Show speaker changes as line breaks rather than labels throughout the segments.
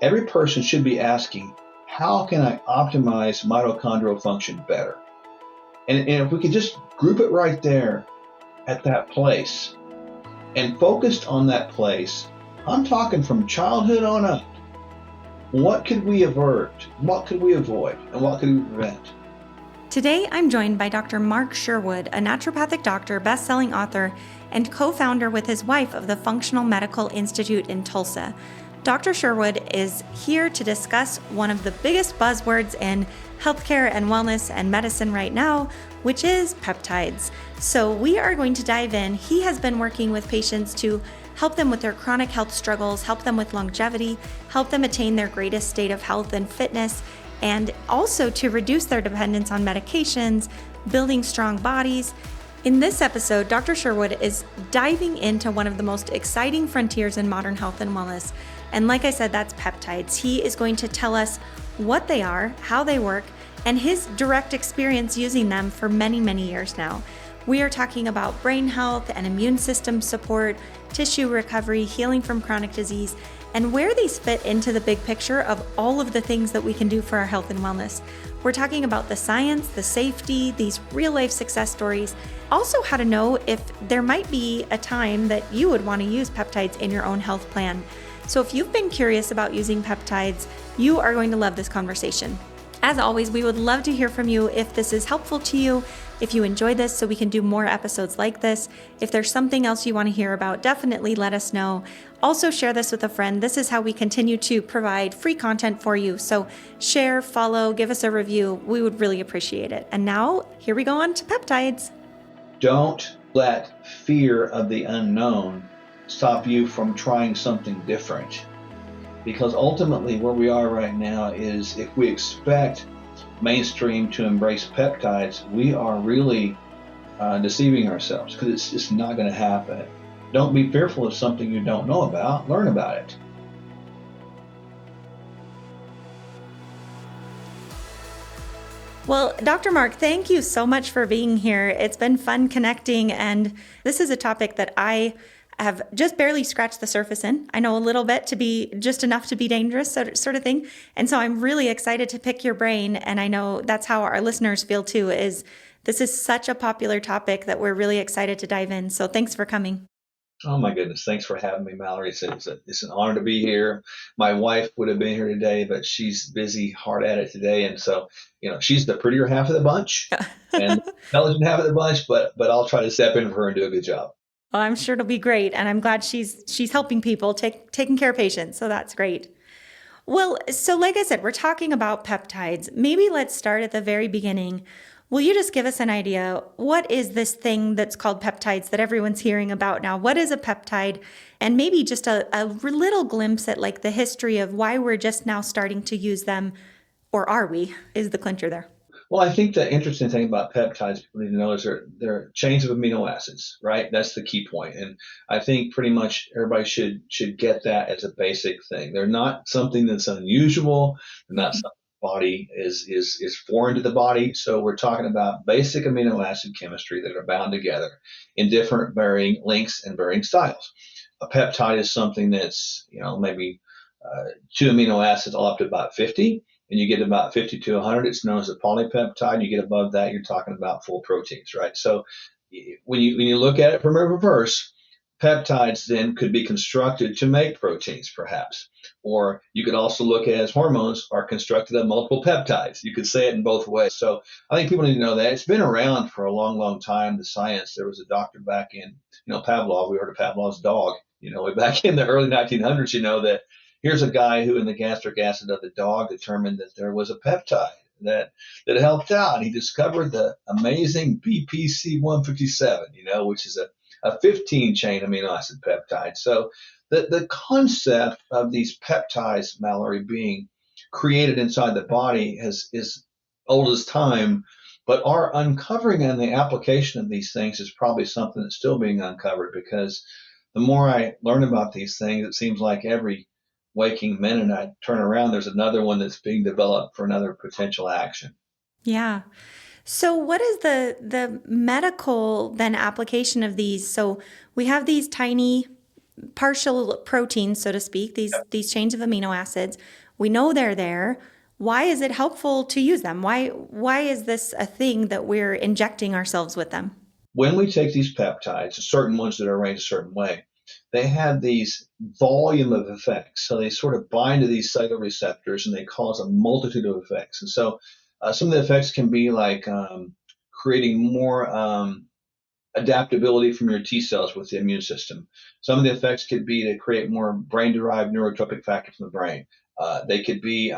every person should be asking, how can I optimize mitochondrial function better? And if we could just group it right there at that place and focused on that place, I'm talking from childhood on up. What could we avert? What could we avoid? And what could we prevent?
Today, I'm joined by Dr. Mark Sherwood, a naturopathic doctor, best-selling author, and co-founder with his wife of the Functional Medical Institute in Tulsa. Dr. Sherwood is here to discuss one of the biggest buzzwords in healthcare and wellness and medicine right now, which is peptides. So we are going to dive in. He has been working with patients to help them with their chronic health struggles, help them with longevity, help them attain their greatest state of health and fitness, and also to reduce their dependence on medications, building strong bodies. In this episode, Dr. Sherwood is diving into one of the most exciting frontiers in modern health and wellness. And like I said, that's peptides. He is going to tell us what they are, how they work, and his direct experience using them for many, many years now. We are talking about brain health and immune system support, tissue recovery, healing from chronic disease, and where these fit into the big picture of all of the things that we can do for our health and wellness. We're talking about the science, the safety, these real-life success stories, also how to know if there might be a time that you would want to use peptides in your own health plan. So if you've been curious about using peptides, you are going to love this conversation. As always, we would love to hear from you if this is helpful to you, if you enjoy this so we can do more episodes like this. If there's something else you want to hear about, definitely let us know. Also share this with a friend. This is how we continue to provide free content for you. So share, follow, give us a review. We would really appreciate it. And now here we go on to peptides.
Don't let fear of the unknown stop you from trying something different. Because ultimately where we are right now is if we expect mainstream to embrace peptides, we are really deceiving ourselves because it's just not going to happen. Don't be fearful of something you don't know about. Learn about it.
Well, Dr. Mark, thank you so much for being here. It's been fun connecting, and this is a topic that I have just barely scratched the surface in. I know a little bit to be just enough to be dangerous, sort of thing. And so I'm really excited to pick your brain. And I know that's how our listeners feel too, is this is such a popular topic that we're really excited to dive in. So thanks for coming.
Oh my goodness. Thanks for having me, Mallory. It's an honor to be here. My wife would have been here today, but she's busy, hard at it today. And so, she's the prettier half of the bunch and the intelligent half of the bunch, but I'll try to step in for her and do a good job.
Well, I'm sure it'll be great. And I'm glad she's helping people, taking care of patients. So that's great. Well, so like I said, we're talking about peptides. Maybe let's start at the very beginning. Will you just give us an idea? What is this thing that's called peptides that everyone's hearing about now? What is a peptide? And maybe just a little glimpse at like the history of why we're just now starting to use them, or are we, is the clincher there.
Well, I think the interesting thing about peptides people need to know is they're chains of amino acids, right? That's the key point. And I think pretty much everybody should get that as a basic thing. They're not something that's unusual. They're not something the body is foreign to the body. So we're talking about basic amino acid chemistry that are bound together in different varying lengths and varying styles. A peptide is something that's, maybe 2 amino acids all up to about 50. And you get about 50 to 100, it's known as a polypeptide. You get above that, you're talking about full proteins, right? So when you look at it from a reverse, peptides then could be constructed to make proteins, perhaps. Or you could also look at it as hormones are constructed of multiple peptides. You could say it in both ways. So I think people need to know that. It's been around for a long, long time, the science. There was a doctor back in, Pavlov. We heard of Pavlov's dog, way back in the early 1900s, that here's a guy who in the gastric acid of the dog determined that there was a peptide that helped out. He discovered the amazing BPC-157, which is a 15-chain amino acid peptide. So the concept of these peptides, Mallory, being created inside the body is old as time, but our uncovering and the application of these things is probably something that's still being uncovered, because the more I learn about these things, it seems like every waking minute I turn around, there's another one that's being developed for another potential action.
Yeah. So what is the medical then application of these? So we have these tiny partial proteins, so to speak, these chains of amino acids. We know they're there. Why is it helpful to use them? Why is this a thing that we're injecting ourselves with them?
When we take these peptides, certain ones that are arranged a certain way, they have these volume of effects. So they sort of bind to these cellular receptors and they cause a multitude of effects. And so some of the effects can be like creating more adaptability from your T cells with the immune system. Some of the effects could be to create more brain-derived neurotropic factors in the brain. They could be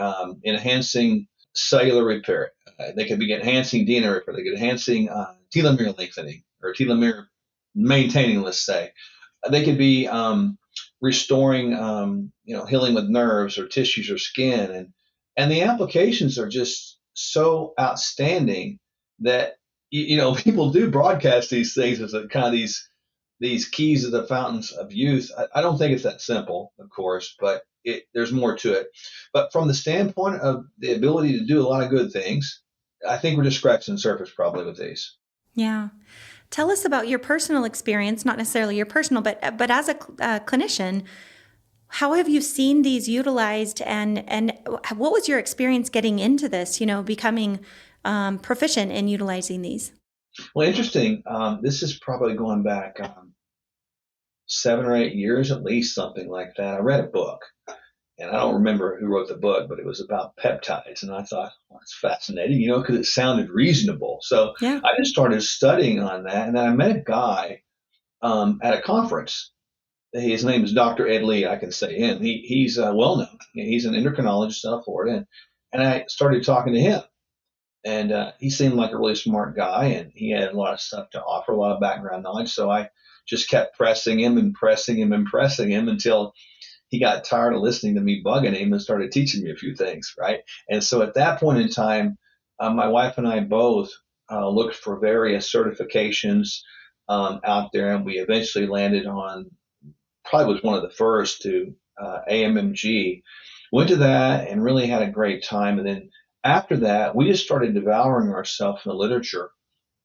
enhancing cellular repair. They could be enhancing DNA repair. They could be enhancing telomere lengthening or telomere maintaining, let's say. They could be restoring, healing with nerves or tissues or skin, and the applications are just so outstanding that people do broadcast these things as a kind of these keys to the fountains of youth. I don't think it's that simple, of course, but there's more to it. But from the standpoint of the ability to do a lot of good things, I think we're just scratching the surface probably with these.
Yeah. Tell us about your personal experience, not necessarily your personal, but as a clinician, how have you seen these utilized, and what was your experience getting into this, becoming proficient in utilizing these?
Well, interesting. This is probably going back 7 or 8 years, at least, something like that. I read a book, and I don't remember who wrote the book, but it was about peptides. And I thought, well, that's fascinating, because it sounded reasonable. So
Yeah.
I just started studying on that. And then I met a guy at a conference. His name is Dr. Ed Lee. I can say him. He's well known. He's an endocrinologist out of Florida. And I started talking to him. And he seemed like a really smart guy, and he had a lot of stuff to offer, a lot of background knowledge. So I just kept pressing him and pressing him and pressing him until he got tired of listening to me bugging him and started teaching me a few things, right? And so at that point in time, my wife and I both looked for various certifications out there, and we eventually landed on, probably was one of the first to AMMG. Went to that and really had a great time. And then after that, we just started devouring ourselves in the literature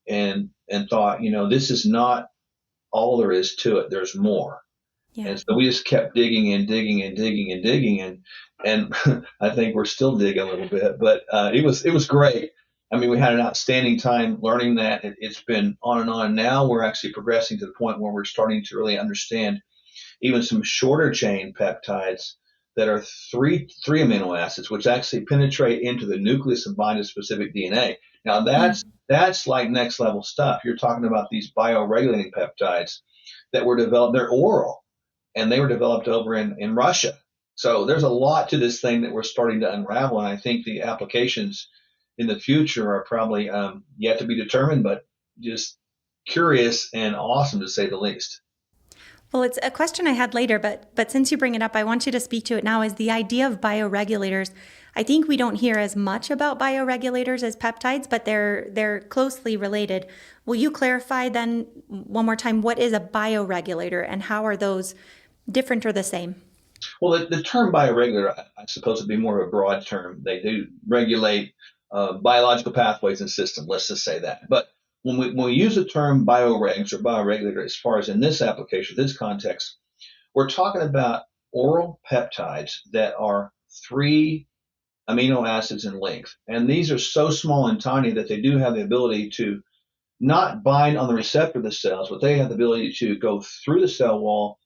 and thought, this is not all there is to it. There's more.
Yeah.
And so we just kept digging and digging and digging and digging, and I think we're still digging a little bit, but it was great. I mean, we had an outstanding time learning that. It's been on and on. Now we're actually progressing to the point where we're starting to really understand even some shorter chain peptides that are three amino acids, which actually penetrate into the nucleus and bind to specific DNA. Now that's like next level stuff. You're talking about these bioregulating peptides that were developed. They're oral, and they were developed over in Russia. So there's a lot to this thing that we're starting to unravel, and I think the applications in the future are probably yet to be determined, but just curious and awesome to say the least.
Well, it's a question I had later, but since you bring it up, I want you to speak to it now. Is the idea of bioregulators? I think we don't hear as much about bioregulators as peptides, but they're closely related. Will you clarify then one more time, what is a bioregulator and how are those different or the same?
Well, the term bioregulator, I suppose, would be more of a broad term. They do regulate biological pathways and systems. Let's just say that. But when we use the term bioregs or bioregulator, as far as in this application, this context, we're talking about oral peptides that are 3 amino acids in length. And these are so small and tiny that they do have the ability to not bind on the receptor of the cells, but they have the ability to go through the cell wall,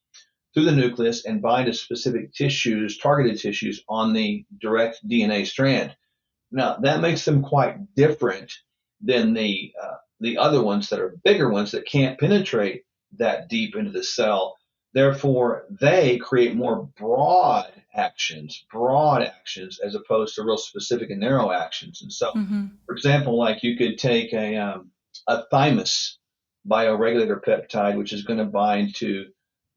through the nucleus, and bind to specific tissues, targeted tissues on the direct DNA strand. Now, that makes them quite different than the other ones that are bigger ones that can't penetrate that deep into the cell. Therefore, they create more broad actions as opposed to real specific and narrow actions. And so, for example, like you could take a thymus bioregulator peptide, which is going to bind to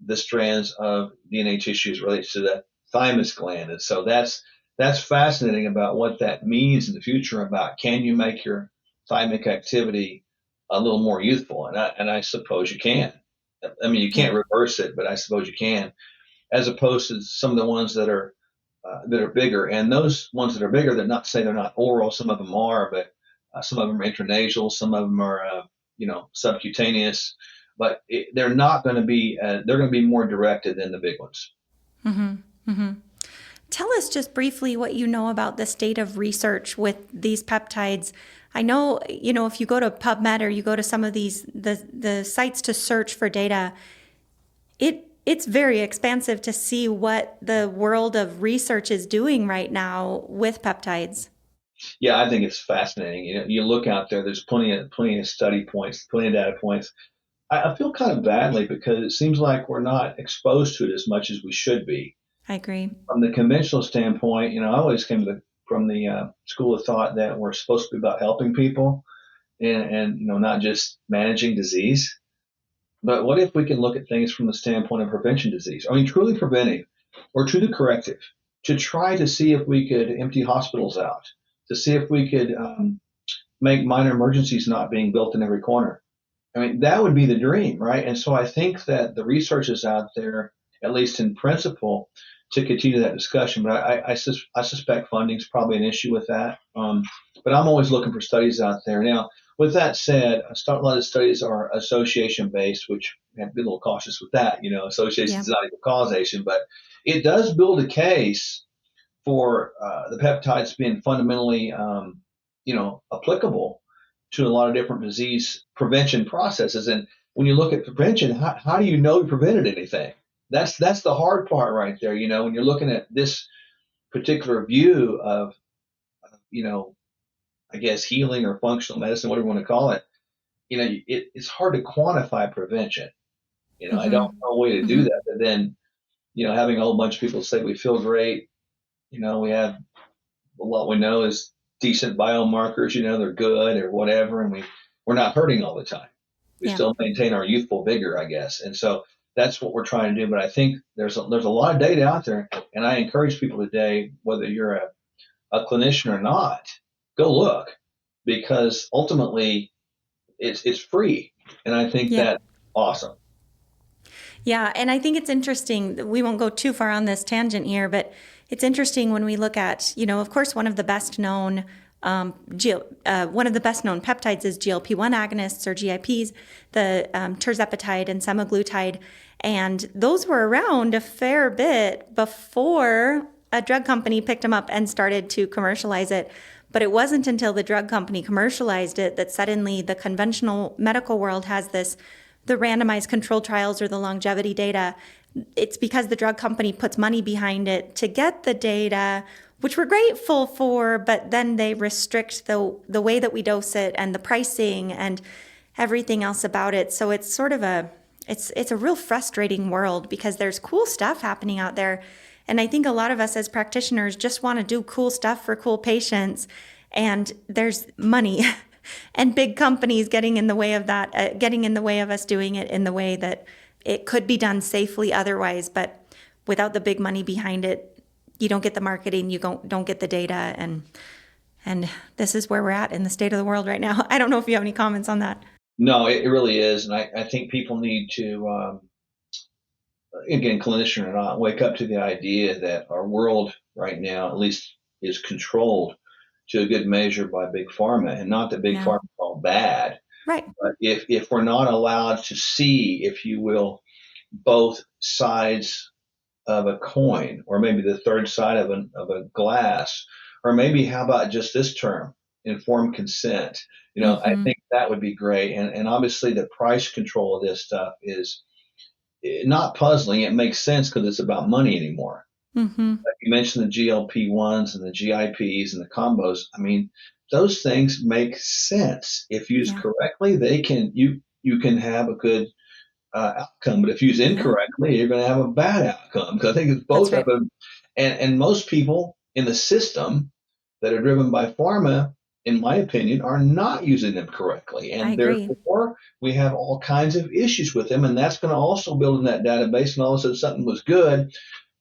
the strands of DNA tissues related to the thymus gland. And so that's fascinating about what that means in the future about can you make your thymic activity a little more youthful? And I suppose you can. I mean, you can't reverse it, but I suppose you can, as opposed to some of the ones that are bigger. And those ones that are bigger, they're not say they're not oral. Some of them are, but some of them are intranasal. Some of them are, subcutaneous. they're not going to be, they're going to be more directed than the big ones.
Mm-hmm. Mm-hmm. Tell us just briefly what you know about the state of research with these peptides. I know, if you go to PubMed or you go to some of the sites to search for data, it's very expansive to see what the world of research is doing right now with peptides.
Yeah, I think it's fascinating. You look out there, there's plenty of study points, plenty of data points. I feel kind of badly because it seems like we're not exposed to it as much as we should be.
I agree.
From the conventional standpoint, I always came from the school of thought that we're supposed to be about helping people and not just managing disease. But what if we can look at things from the standpoint of prevention disease? I mean, truly preventive or truly corrective, to try to see if we could empty hospitals out, to see if we could make minor emergencies not being built in every corner. I mean, that would be the dream, right? And so I think that the research is out there, at least in principle, to continue that discussion. But I suspect funding is probably an issue with that. But I'm always looking for studies out there. Now, with that said, a lot of studies are association based, which I have to be a little cautious with that. Association is not equal causation, but it does build a case for the peptides being fundamentally, applicable to a lot of different disease prevention processes. And when you look at prevention, how do you know you prevented anything? That's the hard part right there. When you're looking at this particular view of, I guess healing or functional medicine, whatever you want to call it, it's hard to quantify prevention.
Mm-hmm.
I don't know a way to do that. But then, having a whole bunch of people say we feel great, we have what we know is decent biomarkers, they're good or whatever, and we're not hurting all the time. We still maintain our youthful vigor, I guess. And so that's what we're trying to do. But I think there's a lot of data out there, and I encourage people today, whether you're a clinician or not, go look, because ultimately it's free, and I think that's awesome.
Yeah, and I think it's interesting. We won't go too far on this tangent here, but it's interesting when we look at, of course, one of the best known peptides is GLP-1 agonists or GIPs, the tirzepatide and semaglutide, and those were around a fair bit before a drug company picked them up and started to commercialize it. But it wasn't until the drug company commercialized it that suddenly the conventional medical world has the randomized control trials or the longevity data. It's because the drug company puts money behind it to get the data, which we're grateful for, but then they restrict the way that we dose it and the pricing and everything else about it. So it's sort of it's a real frustrating world, because there's cool stuff happening out there. And I think a lot of us as practitioners just want to do cool stuff for cool patients. And there's money and big companies getting in the way of that, getting in the way of us doing it in the way that it could be done safely otherwise. But without the big money behind it, you don't get the marketing, you don't get the data. And this is where we're at in the state of the world right now. I don't know if you have any comments on that.
No, it really is. And I think people need to, again, clinician or not, wake up to the idea that our world right now, at least, is controlled to a good measure by big pharma, and not that big pharma is all bad.
Right.
But if we're not allowed to see, if you will, both sides of a coin, or maybe the third side of a glass, or maybe how about just this term, informed consent? I think that would be great. And obviously the price control of this stuff is not puzzling. It makes sense because it's about money anymore.
Mm-hmm.
You mentioned the GLP-1s and the GIPs and the combos. I mean, those things make sense. If used correctly, you can have a good outcome. But if used incorrectly, you're going to have a bad outcome. Because I think it's both of them. And most people in the system that are driven by pharma, in my opinion, are not using them correctly. And therefore, we have all kinds of issues with them. And that's going to also build in that database. And all of a sudden, something was good,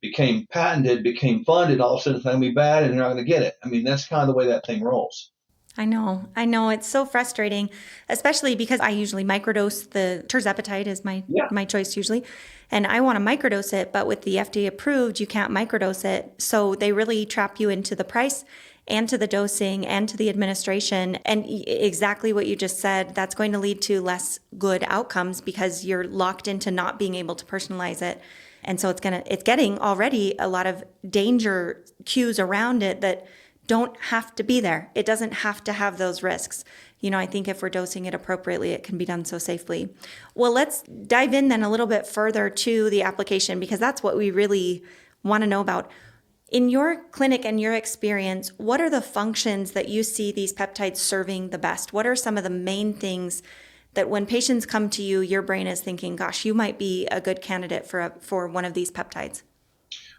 became patented, became funded, all of a sudden it's going to be bad, and they're not going to get it. I mean, that's kind of the way that thing rolls.
I know. I know. It's so frustrating, especially because I usually microdose. The terzepatide is
Yeah.
my choice usually. And I want to microdose it, but with the FDA approved, you can't microdose it. So they really trap you into the price and to the dosing and to the administration. And exactly what you just said, that's going to lead to less good outcomes because you're locked into not being able to personalize it. And so it's getting already a lot of danger cues around it that don't have to be there. It doesn't have to have those risks. I think if we're dosing it appropriately, it can be done so safely. Well, let's dive in then a little bit further to the application because that's what we really want to know about. In your clinic and your experience, what are the functions that you see these peptides serving the best? What are some of the main things that when patients come to you, your brain is thinking, gosh, you might be a good candidate for one of these peptides?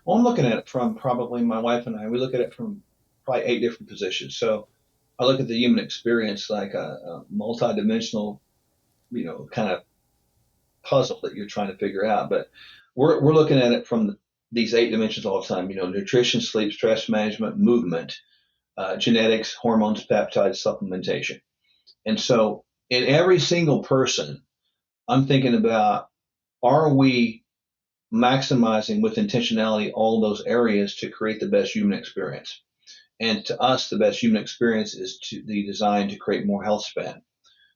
Well, I'm looking at it from probably my wife and I, we look at it from probably 8 different positions. So I look at the human experience like a multi-dimensional, kind of puzzle that you're trying to figure out. But we're looking at it from these 8 dimensions all the time. Nutrition, sleep, stress management, movement, genetics, hormones, peptides, supplementation. And so in every single person, I'm thinking about, are we maximizing with intentionality all those areas to create the best human experience? And to us, the best human experience is to be designed to create more health span,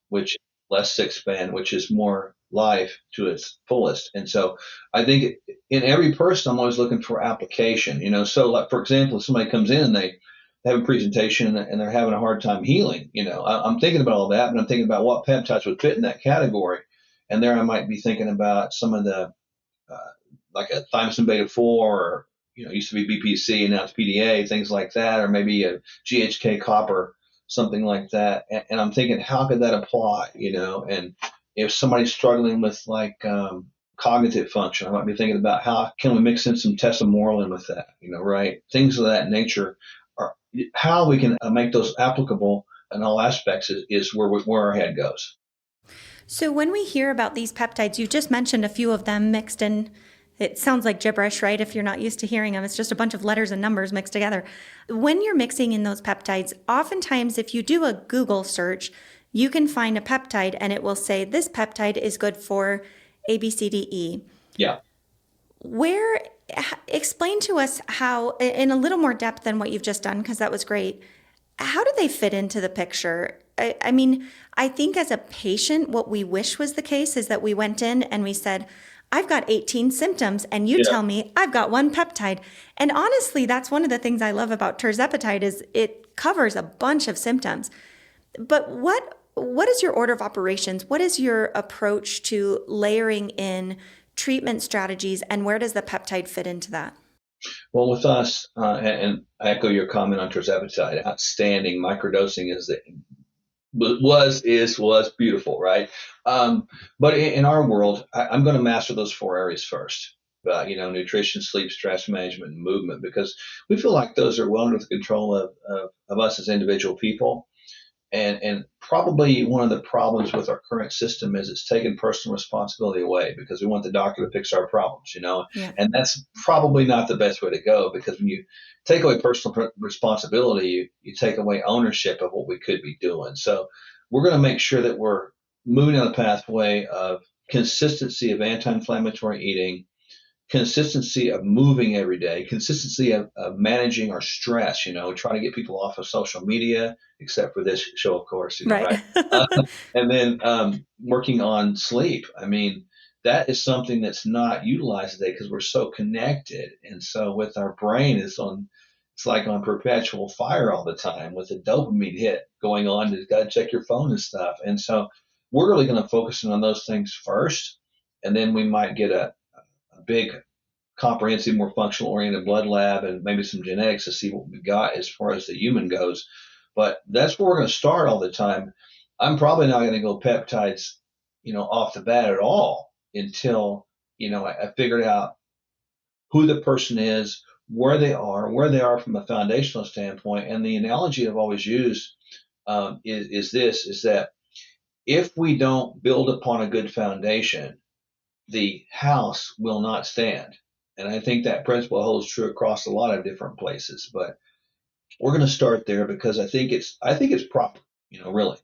which less sick span, which is more life to its fullest. And so I think in every person, I'm always looking for application. So like for example, if somebody comes in and they have a presentation and they're having a hard time healing, I'm thinking about all that, but I'm thinking about what peptides would fit in that category. And there I might be thinking about some of the like a thymosin beta 4 or used to be BPC and now it's PDA, things like that, or maybe a GHK copper, something like that. And I'm thinking, how could that apply? And if somebody's struggling with like cognitive function, I might be thinking about how can we mix in some tesamorelin with that, right? Things of that nature. Are how we can make those applicable in all aspects is where our head goes.
So when we hear about these peptides, you just mentioned a few of them mixed in. It sounds like gibberish, right? If you're not used to hearing them, it's just a bunch of letters and numbers mixed together. When you're mixing in those peptides, oftentimes if you do a Google search, you can find a peptide and it will say this peptide is good for A, B, C, D, E.
Yeah.
Where, explain to us how, in a little more depth than what you've just done, because that was great. How do they fit into the picture? I mean, I think as a patient, what we wish was the case is that we went in and we said, I've got 18 symptoms and you
Yeah.
tell me I've got one peptide. And honestly, that's one of the things I love about terzepatide is it covers a bunch of symptoms. But what is your order of operations? What is your approach to layering in treatment strategies and where does the peptide fit into that?
Well, with us, and I echo your comment on tirzepatide, outstanding. Microdosing was beautiful, right? But in our world, I'm going to master those 4 areas first. Nutrition, sleep, stress management, and movement, because we feel like those are well under the control of us as individual people. And probably one of the problems with our current system is it's taken personal responsibility away because we want the doctor to fix our problems.
Yeah.
And that's probably not the best way to go because when you take away personal responsibility, you take away ownership of what we could be doing. So we're going to make sure that we're moving on the pathway of consistency of anti-inflammatory eating, consistency of moving every day, consistency of managing our stress, trying to get people off of social media, except for this show, of course,
Right.
right? And then working on sleep. I mean, that is something that's not utilized today because we're so connected. And so with our brain, it's like on perpetual fire all the time with a dopamine hit going on to gotta check your phone and stuff. And so we're really going to focus on those things first. And then we might get a big comprehensive, more functional oriented blood lab and maybe some genetics to see what we got as far as the human goes. But that's where we're going to start all the time. I'm probably not going to go peptides, off the bat at all until, I figured out who the person is, where they are from a foundational standpoint. And the analogy I've always used is that if we don't build upon a good foundation, the house will not stand. And I think that principle holds true across a lot of different places. But we're going to start there because I think it's proper, really.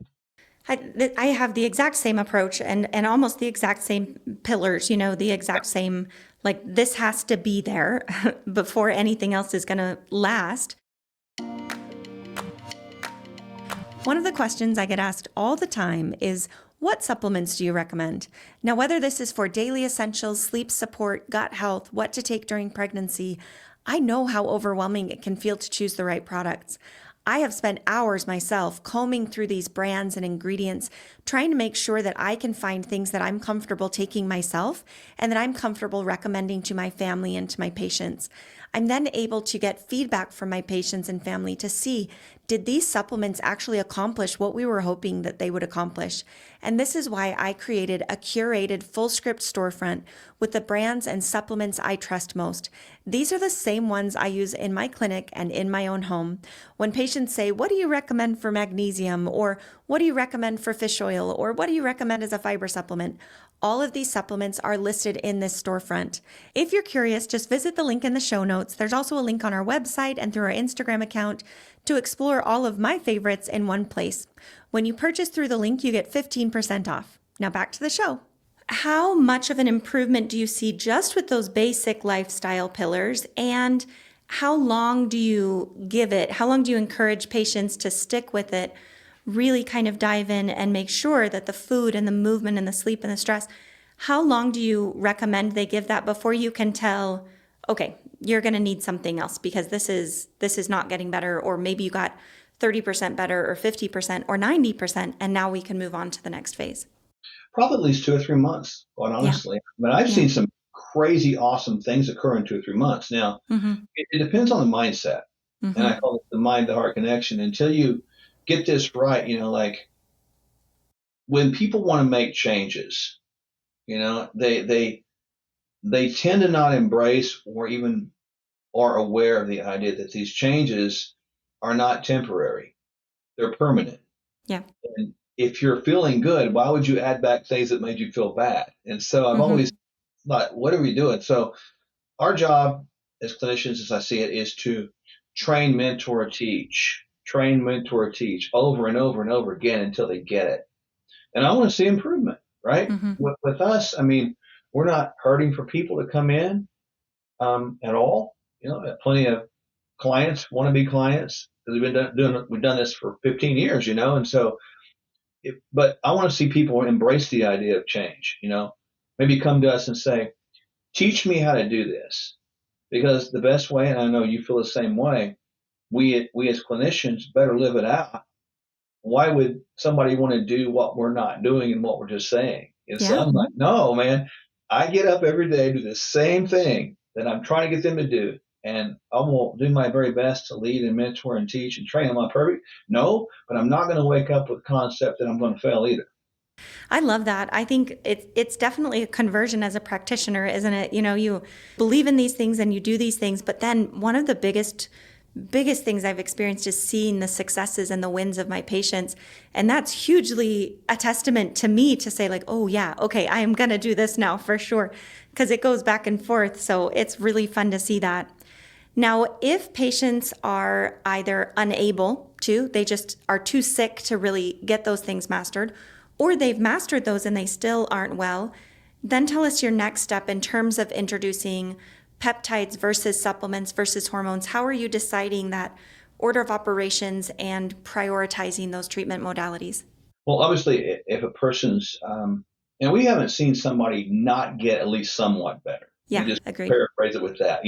I have the exact same approach and almost the exact same pillars, the exact same, like this has to be there before anything else is going to last. One of the questions I get asked all the time is, what supplements do you recommend? Now, whether this is for daily essentials, sleep support, gut health, what to take during pregnancy, I know how overwhelming it can feel to choose the right products. I have spent hours myself combing through these brands and ingredients, trying to make sure that I can find things that I'm comfortable taking myself and that I'm comfortable recommending to my family and to my patients. I'm then able to get feedback from my patients and family to see, did these supplements actually accomplish what we were hoping that they would accomplish? And this is why I created a curated full script storefront with the brands and supplements I trust most. These are the same ones I use in my clinic and in my own home. When patients say, what do you recommend for magnesium? Or what do you recommend for fish oil? Or what do you recommend as a fiber supplement? All of these supplements are listed in this storefront. If you're curious, just visit the link in the show notes. There's also a link on our website and through our Instagram account to explore all of my favorites in one place. When you purchase through the link, you get 15% off. Now back to the show. How much of an improvement do you see just with those basic lifestyle pillars? And how long do you give it? How long do you encourage patients to stick with it? Really kind of dive in and make sure that the food and the movement and the sleep and the stress, how long do you recommend they give that before you can tell, okay, you're going to need something else because this is not getting better, or maybe you got 30% better or 50% or 90%, and now we can move on to the next phase?
Probably at least 2 or 3 months, quite
Yeah.
honestly. I mean, I've
Yeah.
seen some crazy, awesome things occur in 2 or 3 months. Now,
Mm-hmm.
it depends on the mindset, and
Mm-hmm.
I call it the mind to heart connection. Until you get this right, like when people want to make changes, they tend to not embrace or even are aware of the idea that these changes are not temporary; they're permanent.
Yeah.
And if you're feeling good, why would you add back things that made you feel bad? And so I've
Mm-hmm.
always thought, what are we doing? So our job as clinicians, as I see it, is to train, mentor, teach over and over and over again until they get it. And I want to see improvement, right?
Mm-hmm.
With us, I mean, we're not hurting for people to come in at all. Plenty of clients, want to be clients, because we've done this for 15 years, and so but I want to see people embrace the idea of change. Maybe come to us and say, "Teach me how to do this," because the best way, and I know you feel the same way, we as clinicians better live it out. Why would somebody want to do what we're not doing and what we're just saying? And so
Yeah.
I'm like, no, man, I get up every day, do the same thing that I'm trying to get them to do. And I will do my very best to lead and mentor and teach and train. Am I perfect? No, but I'm not going to wake up with the concept that I'm going to fail either.
I love that. I think it's definitely a conversion as a practitioner, isn't it? You believe in these things and you do these things, but then one of the biggest things I've experienced is seeing the successes and the wins of my patients. And that's hugely a testament to me to say like, oh yeah, okay, I am going to do this now for sure. Because it goes back and forth. So it's really fun to see that. Now, if patients are either unable to, they just are too sick to really get those things mastered, or they've mastered those and they still aren't well, then tell us your next step in terms of introducing peptides versus supplements versus hormones. How are you deciding that order of operations and prioritizing those treatment modalities?
Well, obviously, if a person's, and we haven't seen somebody not get at least somewhat better. Let
Yeah,
me just
agreed.
paraphrase it with that.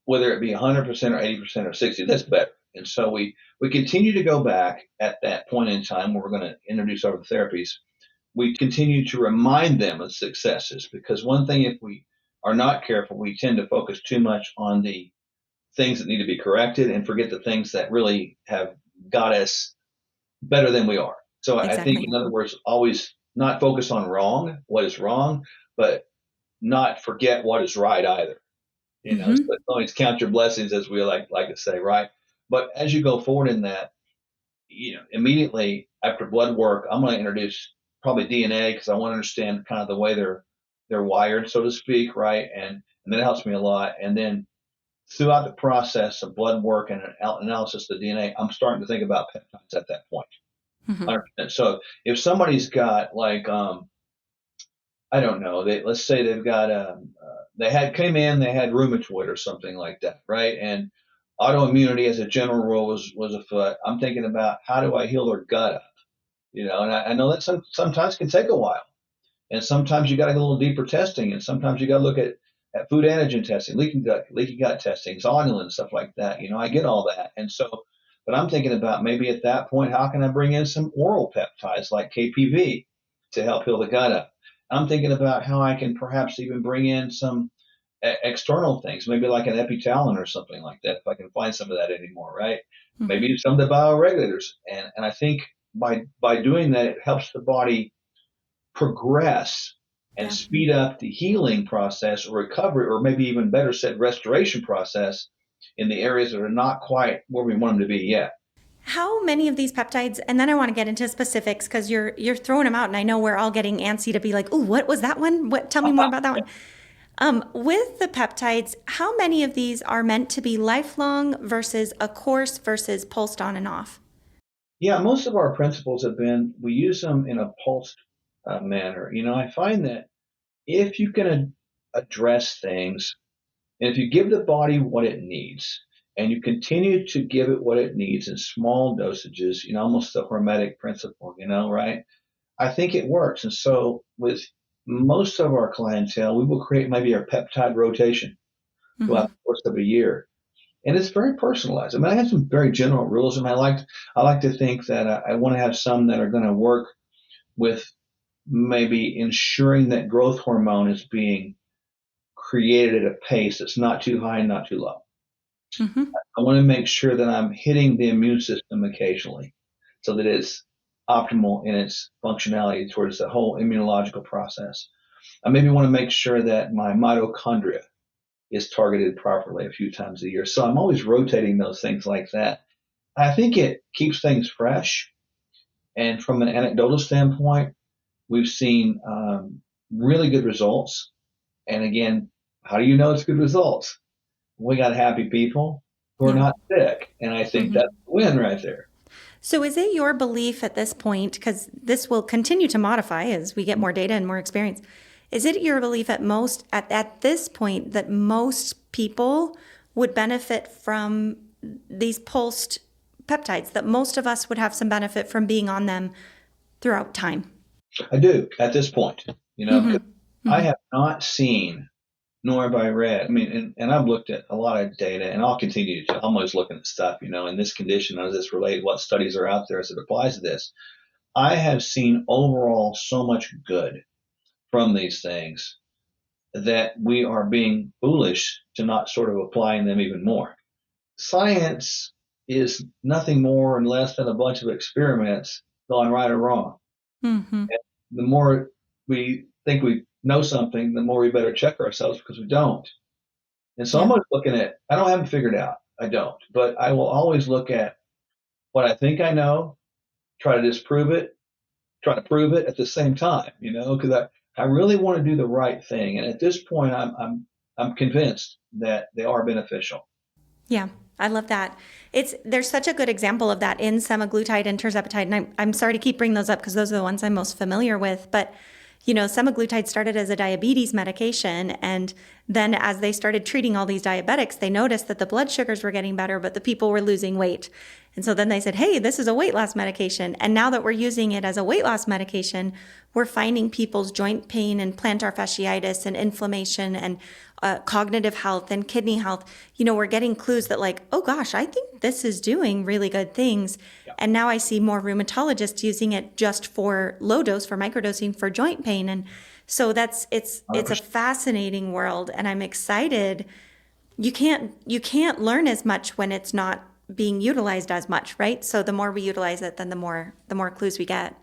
Whether it be 100% or 80% or 60, that's better. And so we continue to go back at that point in time where we're going to introduce our therapies. We continue to remind them of successes, because one thing, if we are not careful, we tend to focus too much on the things that need to be corrected and forget the things that really have got us better than we are. So I think,
Exactly.
in other words, always not focus on what is wrong, but not forget what is right either.
Mm-hmm.
So always count your blessings, as we like to say, right? But as you go forward in that, immediately after blood work, I'm going to introduce probably DNA, because I want to understand kind of the way they're wired, so to speak, right? And that helps me a lot. And then throughout the process of blood work and analysis of the DNA, I'm starting to think about peptides at that point.
Hmm.
100%. So if somebody's got like, I don't know, let's say they've got, they had rheumatoid or something like that, right? And autoimmunity as a general rule was afoot. I'm thinking about how do I heal their gut up, and I know that sometimes can take a while. And sometimes you got to go a little deeper testing, and sometimes you got to look at food antigen testing, leaky gut testing, zonulin, stuff like that. I get all that. And so, but I'm thinking about maybe at that point, how can I bring in some oral peptides like KPV to help heal the gut up? I'm thinking about how I can perhaps even bring in some external things, maybe like an epitalin or something like that, if I can find some of that anymore, right?
Hmm.
Maybe some of the bioregulators. And I think by doing that, it helps the body progress and
Yeah.
speed up the healing process or recovery, or maybe even better said, restoration process in the areas that are not quite where we want them to be yet.
How many of these peptides, and then I want to get into specifics because you're throwing them out, and I know we're all getting antsy to be like, oh, what was that one? Tell me more about that one. With the peptides, how many of these are meant to be lifelong versus a course versus pulsed on and off?
Yeah, most of our principles have been we use them in a pulsed manner. I find that if you can address things, and if you give the body what it needs, and you continue to give it what it needs in small dosages, almost the hormetic principle, right? I think it works. And so with most of our clientele, we will create maybe a peptide rotation throughout
Hmm.
the course of a year. And it's very personalized. I mean, I have some very general rules, and I like to think that I want to have some that are going to work with maybe ensuring that growth hormone is being created at a pace that's not too high and not too low.
Hmm.
I want to make sure that I'm hitting the immune system occasionally so that it's optimal in its functionality towards the whole immunological process. I maybe want to make sure that my mitochondria is targeted properly a few times a year. So I'm always rotating those things like that. I think it keeps things fresh. And from an anecdotal standpoint, we've seen really good results. And again, how do you know it's good results? We got happy people who are
Yeah.
not sick. And I think
Hmm.
that's the win right there.
So, is it your belief at this point, because this will continue to modify as we get more data and more experience? Is it your belief at this point that most people would benefit from these pulsed peptides, that most of us would have some benefit from being on them throughout time?
I do at this point,
Hmm.
because I
Hmm.
have not seen nor have I read. I mean, and I've looked at a lot of data, and I'll continue to. I'm always looking at stuff, in this condition, how does this relate? What studies are out there as it applies to this? I have seen overall so much good from these things that we are being foolish to not sort of applying them even more. Science is nothing more and less than a bunch of experiments gone right or wrong.
Hmm.
And the more we think we know something, the more we better check ourselves because we don't. And so I'm
Yeah.
always looking at, I don't have it figured out. I don't. But I will always look at what I think I know, try to disprove it, try to prove it at the same time, because I really want to do the right thing. And at this point, I'm convinced that they are beneficial.
Yeah, I love that. There's such a good example of that in semaglutide and tirzepatide, and I'm sorry to keep bringing those up because those are the ones I'm most familiar with. But semaglutide started as a diabetes medication, and then as they started treating all these diabetics, they noticed that the blood sugars were getting better, but the people were losing weight. And so then they said, hey, this is a weight loss medication. And now that we're using it as a weight loss medication, we're finding people's joint pain and plantar fasciitis and inflammation and cognitive health and kidney health. We're getting clues that, like, oh gosh, I think this is doing really good things.
Yeah,
And now I see more rheumatologists using it just for low dose, for microdosing for joint pain. And so it's a
100%.
fascinating world, and I'm excited. You can't learn as much when it's not being utilized as much, right? So the more we utilize it, then the more clues we get.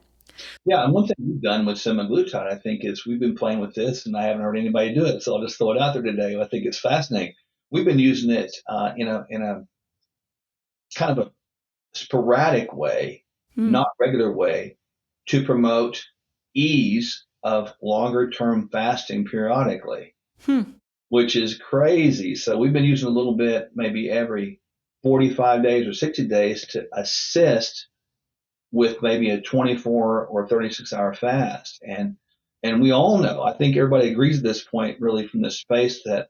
Yeah, and one thing we've done with semaglutide, I think, is we've been playing with this, and I haven't heard anybody do it, so I'll just throw it out there today. I think it's fascinating. We've been using it in a kind of a sporadic way,
Hmm.
not regular way, to promote ease of longer term fasting periodically.
Hmm.
which is crazy. So we've been using a little bit, maybe every 45 days or 60 days to assist with maybe a 24 or 36-hour fast. And we all know, I think everybody agrees at this point, really from this space, that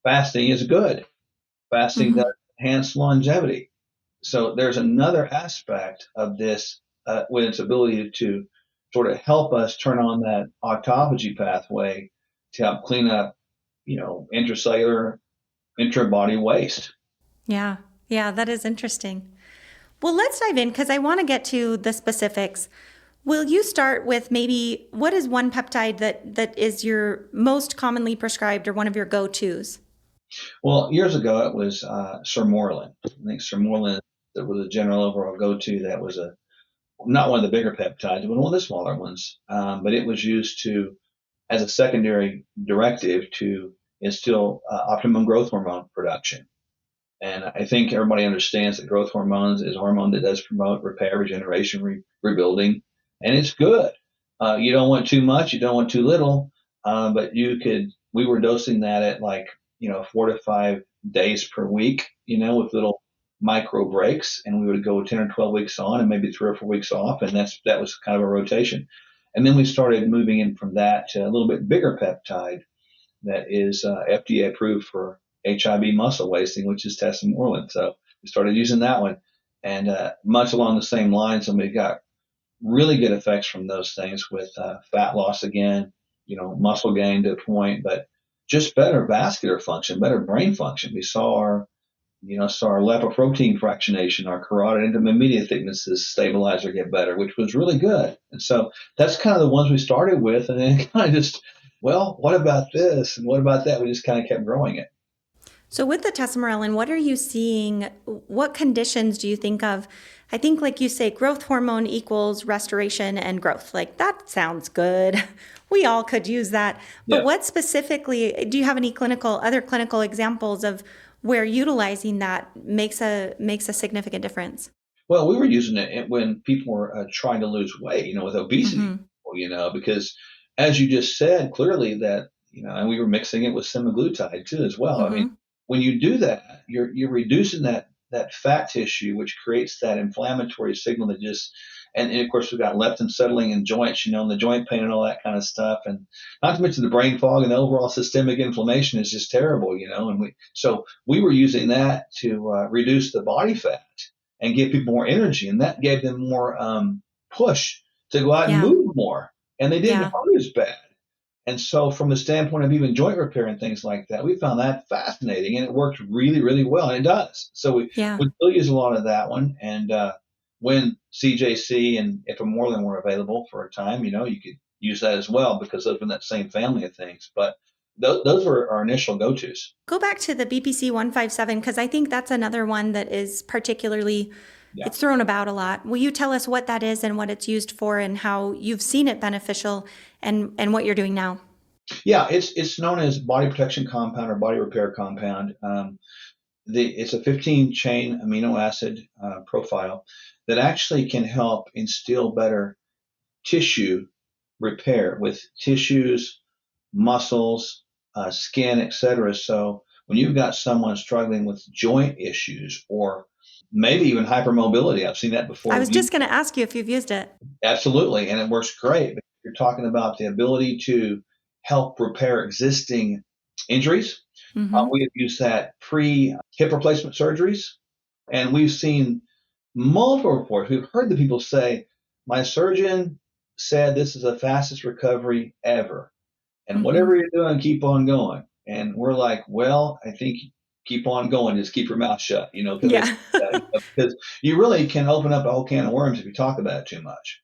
fasting is good. Fasting
Hmm.
does enhance longevity. So there's another aspect of this with its ability to sort of help us turn on that autophagy pathway to help clean up, intracellular, intra-body waste.
Yeah. Yeah, that is interesting. Well, let's dive in because I want to get to the specifics. Will you start with maybe what is one peptide that is your most commonly prescribed or one of your go-tos?
Well, years ago it was Sermorelin. I think Sermorelin that was a general overall go-to. That was not one of the bigger peptides, but one of the smaller ones. But it was used to as a secondary directive to instill optimum growth hormone production. And I think everybody understands that growth hormones is a hormone that does promote repair, regeneration, rebuilding, and it's good. You don't want too much, you don't want too little, but we were dosing that at like, 4 to 5 days per week, with little micro breaks, and we would go 10 or 12 weeks on and maybe 3 or 4 weeks off. And that was kind of a rotation. And then we started moving in from that to a little bit bigger peptide that is FDA approved for HIB muscle wasting, which is tesamorelin. So we started using that one, and much along the same lines, and we got really good effects from those things with fat loss again, muscle gain to a point, but just better vascular function, better brain function. We saw our lipoprotein fractionation, our carotid intima media thicknesses stabilize or get better, which was really good. And so that's kind of the ones we started with, and then kind of just, well, what about this and what about that? We just kind of kept growing it.
So with the tesamorelin, what are you seeing? What conditions do you think of? I think, like you say, growth hormone equals restoration and growth. Like that sounds good. We all could use that. But
Yeah.
what specifically, do you have any other clinical examples of where utilizing that makes a significant difference?
Well, we were using it when people were trying to lose weight, with obesity,
Mm-hmm.
because as you just said clearly that, and we were mixing it with semaglutide too as well. I mean,
Mm-hmm.
when you do that, you're reducing that fat tissue, which creates that inflammatory signal that just, and of course we've got leptin settling in joints, and the joint pain and all that kind of stuff, and not to mention the brain fog and the overall systemic inflammation is just terrible, and we were using that to reduce the body fat and give people more energy, and that gave them more push to go out and
Yeah.
move more, and they didn't
Yeah.
hurt as bad. And so, from the standpoint of even joint repair and things like that, we found that fascinating, and it worked really, really well, and it does. So
Yeah.
we still use a lot of that one, and when CJC and Ipamorelin were available for a time, you could use that as well because those are in that same family of things. But those were our initial go-tos.
Go back to the BPC 157 because I think that's another one that is
Yeah.
it's thrown about a lot. Will you tell us what that is and what it's used for and how you've seen it beneficial and what you're doing now?
Yeah, it's known as body protection compound or body repair compound. It's a 15 chain amino acid profile that actually can help instill better tissue repair with tissues, muscles, skin, etc. So when you've got someone struggling with joint issues or maybe even hypermobility, I've seen that
I
before.
was just going to ask you if you've used it.
Absolutely, and it works great. You're talking about the ability to help repair existing injuries.
Mm-hmm.
We have used that pre hip replacement surgeries, and we've seen multiple reports. We've heard the people say, "My surgeon said this is the fastest recovery ever, and
Mm-hmm.
whatever you're doing, keep on going." And we're like, "Well, I think keep on going. Just keep your mouth shut, because
Yeah.
because you really can open up a whole can of worms if you talk about it too much."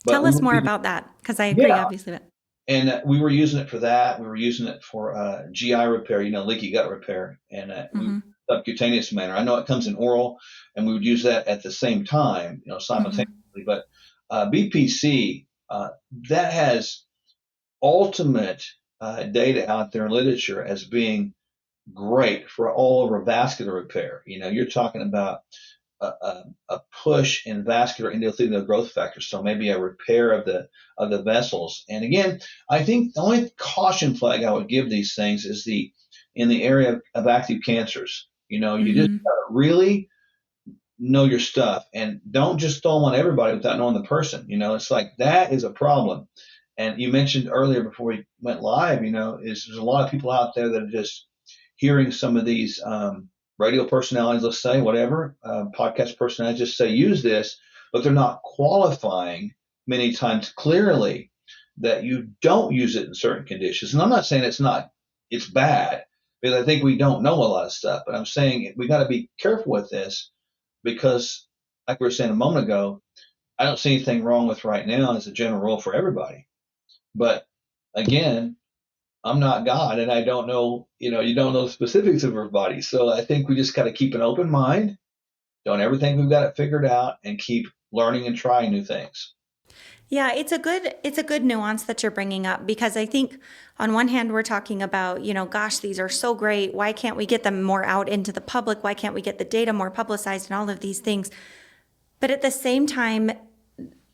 But
Tell
we
us
were
more
using,
about that because I agree,
yeah,
obviously. But
and we were using it for that. We were using it for GI repair, leaky gut repair, and we
mm-hmm.
subcutaneous manner. I know it comes in oral, and we would use that at the same time,
Mm-hmm.
simultaneously. But BPC that has ultimate data out there in literature as being great for all over vascular repair. You're talking about a push in vascular endothelial growth factors, so maybe a repair of the vessels. And again, I think the only caution flag I would give these things is the in the area of active cancers. You just
Mm-hmm.
gotta really know your stuff and don't just throw them on everybody without knowing the person. It's like that is a problem. And you mentioned earlier before we went live, is there's a lot of people out there that are just hearing some of these radio personalities, let's say, whatever, podcast personalities, just say use this, but they're not qualifying many times clearly that you don't use it in certain conditions. And I'm not saying it's bad, because I think we don't know a lot of stuff, but I'm saying we got to be careful with this because, like we were saying a moment ago, I don't see anything wrong with right now as a general rule for everybody. But again, I'm not God and I don't know, you don't know the specifics of everybody. So I think we just got to keep an open mind, don't ever think we've got it figured out, and keep learning and trying new things.
Yeah, it's a good nuance that you're bringing up, because I think on one hand we're talking about, gosh, these are so great. Why can't we get them more out into the public? Why can't we get the data more publicized and all of these things? But at the same time,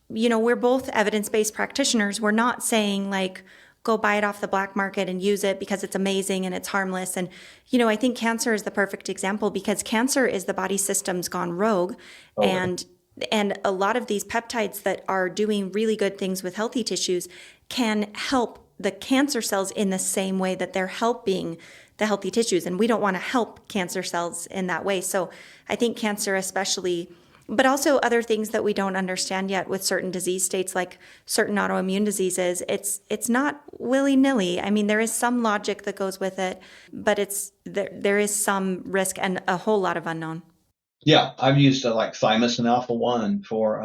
we're both evidence-based practitioners. We're not saying like, go buy it off the black market and use it because it's amazing and it's harmless. And, I think cancer is the perfect example, because cancer is the body system's gone rogue.
Totally.
And a lot of these peptides that are doing really good things with healthy tissues can help the cancer cells in the same way that they're helping the healthy tissues. And we don't want to help cancer cells in that way. So I think cancer especially, but also other things that we don't understand yet with certain disease states, like certain autoimmune diseases, it's not willy-nilly. I mean, there is some logic that goes with it, but there is some risk and a whole lot of unknown.
Yeah, I've used like thymosin alpha 1 for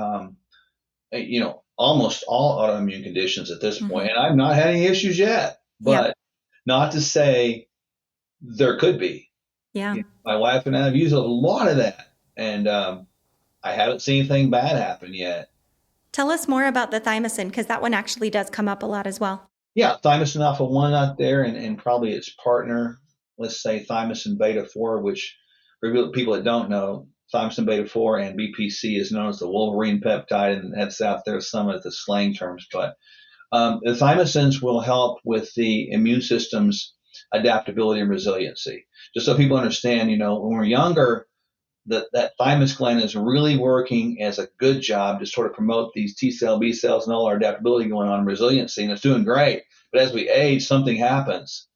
almost all autoimmune conditions at this
Mm-hmm.
point, and I've not had any issues yet.
Yep.
But not to say there could be.
Yeah.
My wife and I have used a lot of that, and I haven't seen anything bad happen yet.
Tell us more about the thymosin, because that one actually does come up a lot as well.
Yeah, thymosin alpha 1 out there, and probably its partner, let's say thymosin beta 4, which for people that don't know, thymosin beta 4 and BPC is known as the Wolverine peptide, and that's out there some of the slang terms. But the thymosins will help with the immune system's adaptability and resiliency. Just so people understand, when we're younger, that thymus gland is really working as a good job to sort of promote these T cell, B cells, and all our adaptability going on, and resiliency, and it's doing great. But as we age, something happens.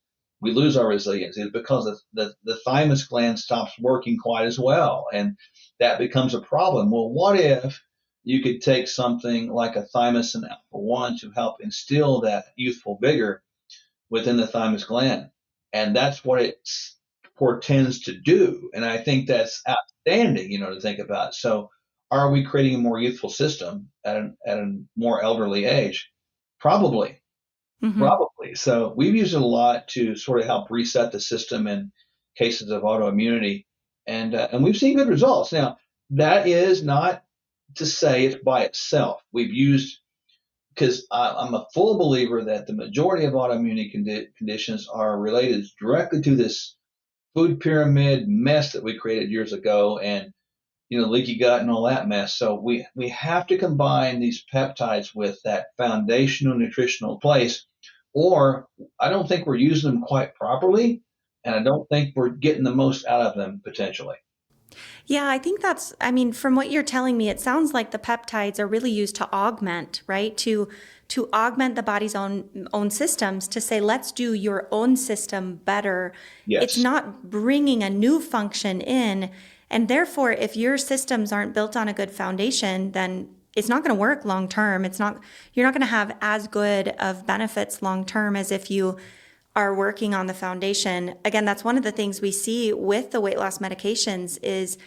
We lose our resiliency. It's because the thymus gland stops working quite as well, and that becomes a problem. Well, what if you could take something like a thymosin alpha 1 to help instill that youthful vigor within the thymus gland? And that's what it portends to do. And I think that's outstanding, to think about. So, are we creating a more youthful system at a more elderly age? Probably,
Mm-hmm.
probably. So, we've used it a lot to sort of help reset the system in cases of autoimmunity, and we've seen good results. Now, that is not to say it's by itself. We've used because I'm a full believer that the majority of autoimmune conditions are related directly to this food pyramid mess that we created years ago, and leaky gut and all that mess. So we have to combine these peptides with that foundational nutritional place, or I don't think we're using them quite properly, and I don't think we're getting the most out of them potentially.
Yeah, I think I mean, from what you're telling me, it sounds like the peptides are really used to augment, right? To augment the body's own systems, to say, let's do your own system better. It's
Yes.
not bringing a new function in. And therefore, if your systems aren't built on a good foundation, then it's not going to work long term. You're not going to have as good of benefits long term as if you are working on the foundation. Again, that's one of the things we see with the weight loss medications is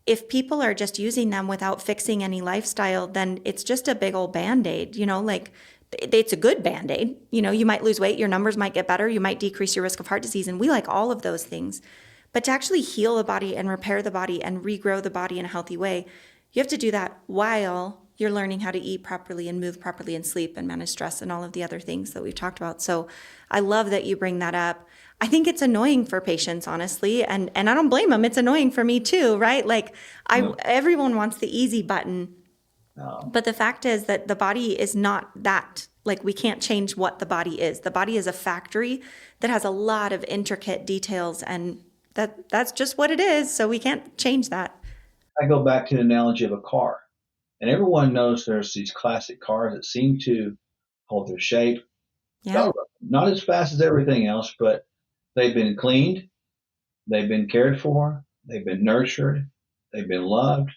if people are just using them without fixing any lifestyle, then it's just a big old Band-Aid, like it's a good Band-Aid. You might lose weight, your numbers might get better, you might decrease your risk of heart disease, and we like all of those things. But to actually heal the body and repair the body and regrow the body in a healthy way, you have to do that while you're learning how to eat properly and move properly and sleep and manage stress and all of the other things that we've talked about. So I love that you bring that up. I think it's annoying for patients, honestly, and I don't blame them. It's annoying for me too, right? Like
No.
everyone wants the easy button,
No.
but the fact is that the body is not that like we can't change what the body is. The body is a factory that has a lot of intricate details, and that's just what it is. So we can't change that.
I go back to the analogy of a car, and everyone knows there's these classic cars that seem to hold their shape.
Yeah.
They'll run. Not as fast as everything else, but they've been cleaned, they've been cared for, they've been nurtured, they've been loved,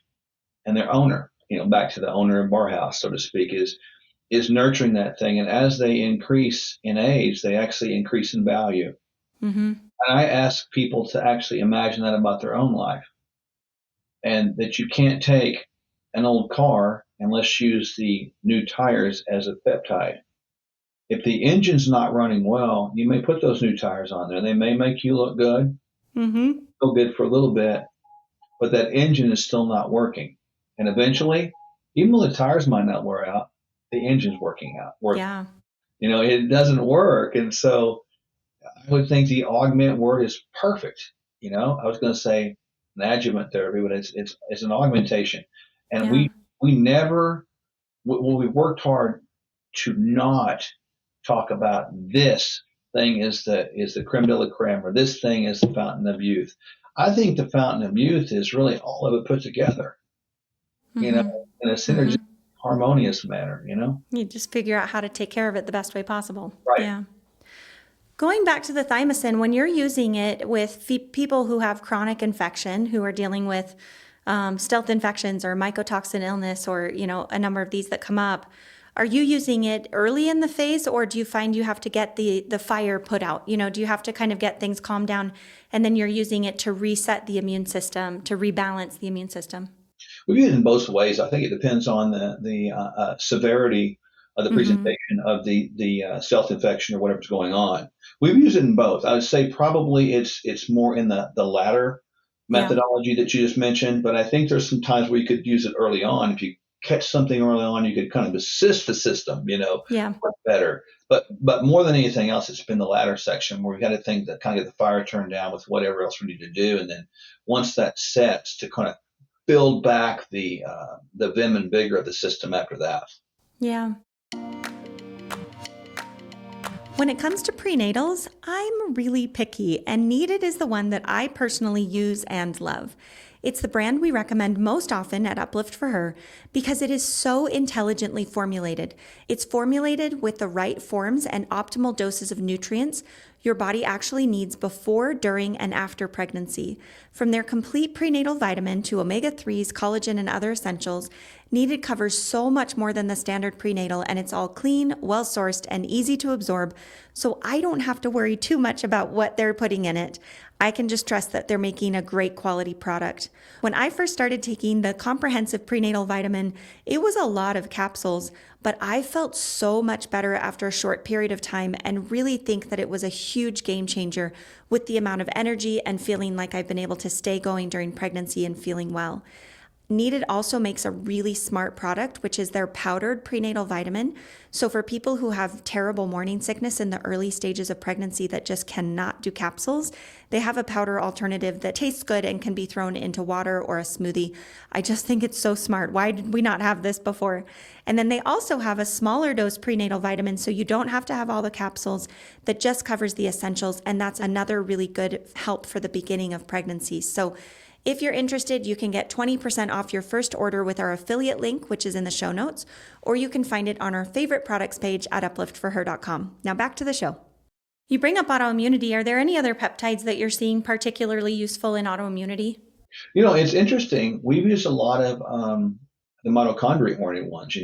and their owner, back to the owner of our house, so to speak, is nurturing that thing. And as they increase in age, they actually increase in value.
Mm-hmm.
And I ask people to actually imagine that about their own life, and that you can't take an old car and let's use the new tires as a peptide. If the engine's not running well, you may put those new tires on there. They may make you look good,
Mm-hmm.
feel good for a little bit, but that engine is still not working. And eventually, even though the tires might not wear out, the engine's working.
Yeah.
It doesn't work. And so I would think the augment word is perfect. I was going to say an adjuvant therapy, but it's an augmentation. And
Yeah.
we never, we worked hard to not talk about this thing is the creme de la creme, or this thing is the fountain of youth. I think the fountain of youth is really all of it put together,
Mm-hmm.
in a synergistic,
Mm-hmm.
harmonious manner.
You just figure out how to take care of it the best way possible.
Right.
Yeah. Going back to the thymosin, when you're using it with people who have chronic infection, who are dealing with stealth infections or mycotoxin illness, or a number of these that come up, are you using it early in the phase, or do you find you have to get the fire put out? Do you have to kind of get things calmed down, and then you're using it to reset the immune system, to rebalance the immune system?
We use it in both ways. I think it depends on the severity of the
Mm-hmm.
presentation of the self infection or whatever's going on. We've used it in both. I would say probably it's more in the latter
Yeah.
methodology that you just mentioned, but I think there's some times where you could use it early on. If you catch something early on, you could kind of assist the system,
Yeah.
much better. But more than anything else, it's been the latter section where we got to think that kind of get the fire turned down with whatever else we need to do, and then once that sets, to kind of build back the vim and vigor of the system after that.
Yeah. When it comes to prenatals, I'm really picky, and Needed is the one that I personally use and love. It's the brand we recommend most often at Uplift for Her because it is so intelligently formulated. It's formulated with the right forms and optimal doses of nutrients your body actually needs before, during, and after pregnancy. From their complete prenatal vitamin to omega-3s, collagen, and other essentials, Needed covers so much more than the standard prenatal, and it's all clean, well-sourced, and easy to absorb, so I don't have to worry too much about what they're putting in it. I can just trust that they're making a great quality product. When I first started taking the comprehensive prenatal vitamin, it was a lot of capsules, but I felt so much better after a short period of time and really think that it was a huge game changer with the amount of energy and feeling like I've been able to stay going during pregnancy and feeling well. Needed also makes a really smart product, which is their powdered prenatal vitamin. So for people who have terrible morning sickness in the early stages of pregnancy that just cannot do capsules, they have a powder alternative that tastes good and can be thrown into water or a smoothie. I just think it's so smart. Why did we not have this before? And then they also have a smaller dose prenatal vitamin, so you don't have to have all the capsules, that just covers the essentials. And that's another really good help for the beginning of pregnancy. So if you're interested, you can get 20% off your first order with our affiliate link, which is in the show notes, or you can find it on our favorite products page at upliftforher.com. Now back to the show. You bring up autoimmunity. Are there any other peptides that you're seeing particularly useful in autoimmunity?
It's interesting. We've used a lot of the mitochondria oriented ones.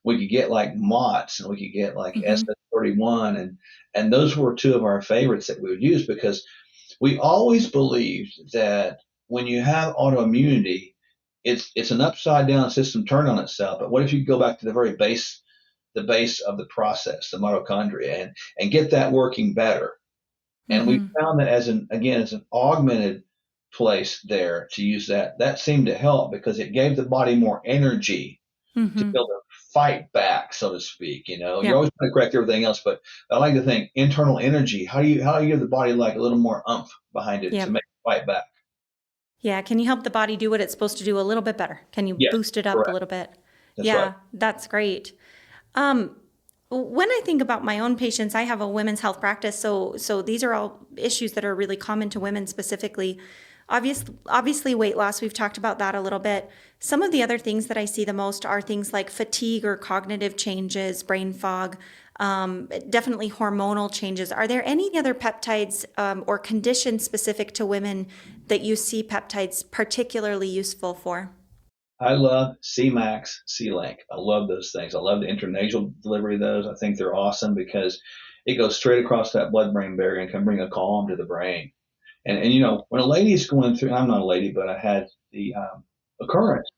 We could get like MOTS, and we could get like
Mm-hmm.
SS31, and those were two of our favorites that we would use because we always believed that when you have autoimmunity, it's an upside down system turned on itself. But what if you go back to the base of the process, the mitochondria, and get that working better? And we
Mm-hmm.
found that as an augmented place there to use that seemed to help because it gave the body more energy to
Mm-hmm.
be able to fight back, so to speak. You're
Yeah.
always trying to correct everything else, but I like to think internal energy. How do you give the body like a little more umph behind it to
Yep.
make it fight back?
Yeah. Can you help the body do what it's supposed to do a little bit better? Can you
Yes,
boost it up a
correct.
little bit?
That's right.
Yeah, that's great. Um, When I think about my own patients, I have a women's health practice, so these are all issues that are really common to women specifically. Obviously, weight loss. We've talked about that a little bit. Some of the other things that I see the most are things like fatigue or cognitive changes, brain fog, definitely hormonal changes. Are there any other peptides or conditions specific to women that you see peptides particularly useful for?
I love C-Max, C-Link. I love those things. I love the intranasal delivery of those. I think they're awesome because it goes straight across that blood-brain barrier and can bring a calm to the brain. And when a lady's going through, I'm not a lady, but I had the occurrence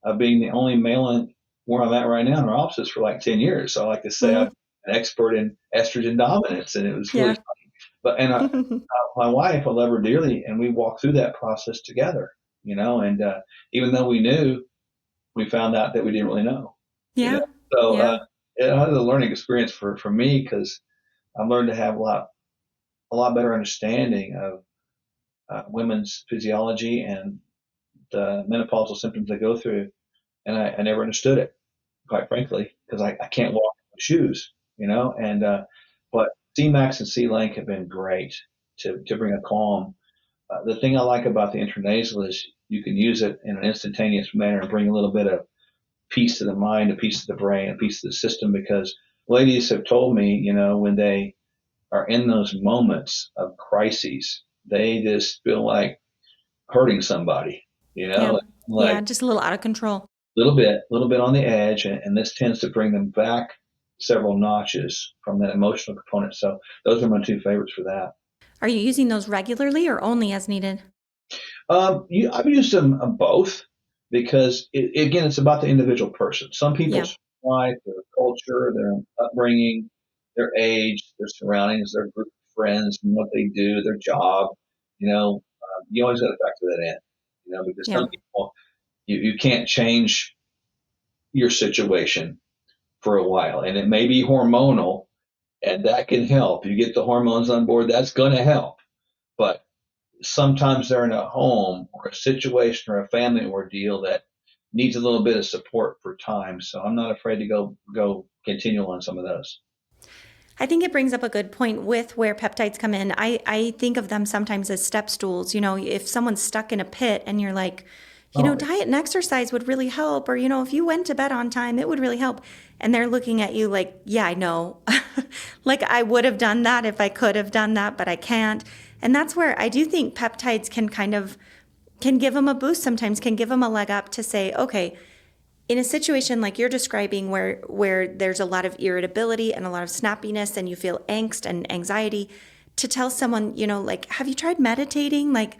of being the only male in where I'm at right now in our offices for like 10 years. So I like to say I'm
Mm-hmm.
an expert in estrogen dominance, and it was really
Yeah.
funny. But my wife, I love her dearly, and we walked through that process together. And even though we knew, we found out that we didn't really know. You know,
Yeah.
so
Yeah.
it was a learning experience for me because I learned to have a lot better understanding of women's physiology and the menopausal symptoms they go through, and I never understood it, quite frankly, because I can't walk in my shoes, and but C-Max and C-Link have been great to bring a calm. The thing I like about the intranasal is you can use it in an instantaneous manner and bring a little bit of peace to the mind, a piece to the brain, a piece to the system, because ladies have told me, when they are in those moments of crises, they just feel like hurting somebody,
Yeah.
like
Yeah. Just a little out of control.
little bit on the edge, and this tends to bring them back several notches from that emotional component. So those are my two favorites for that.
Are you using those regularly or only as needed?
I've used them both because again, it's about the individual person. Some
Yeah.
people's life, their culture, their upbringing, their age, their surroundings, their group of friends, and what they do, their job. You always got to factor that in. Because
Yeah.
some people you can't change your situation for a while, and it may be hormonal, and that can help. You get the hormones on board, that's going to help. But sometimes they're in a home or a situation or a family ordeal that needs a little bit of support for time. So I'm not afraid to go continue on some of those.
I think it brings up a good point with where peptides come in. I think of them sometimes as step stools. If someone's stuck in a pit and you're like,
Oh,
diet and exercise would really help, or, if you went to bed on time, it would really help. And they're looking at you like, yeah, I know. Like I would have done that if I could have done that, but I can't. And that's where I do think peptides can give them a boost sometimes, can give them a leg up to say, okay, in a situation like you're describing where there's a lot of irritability and a lot of snappiness and you feel angst and anxiety, to tell someone, like, have you tried meditating? Like,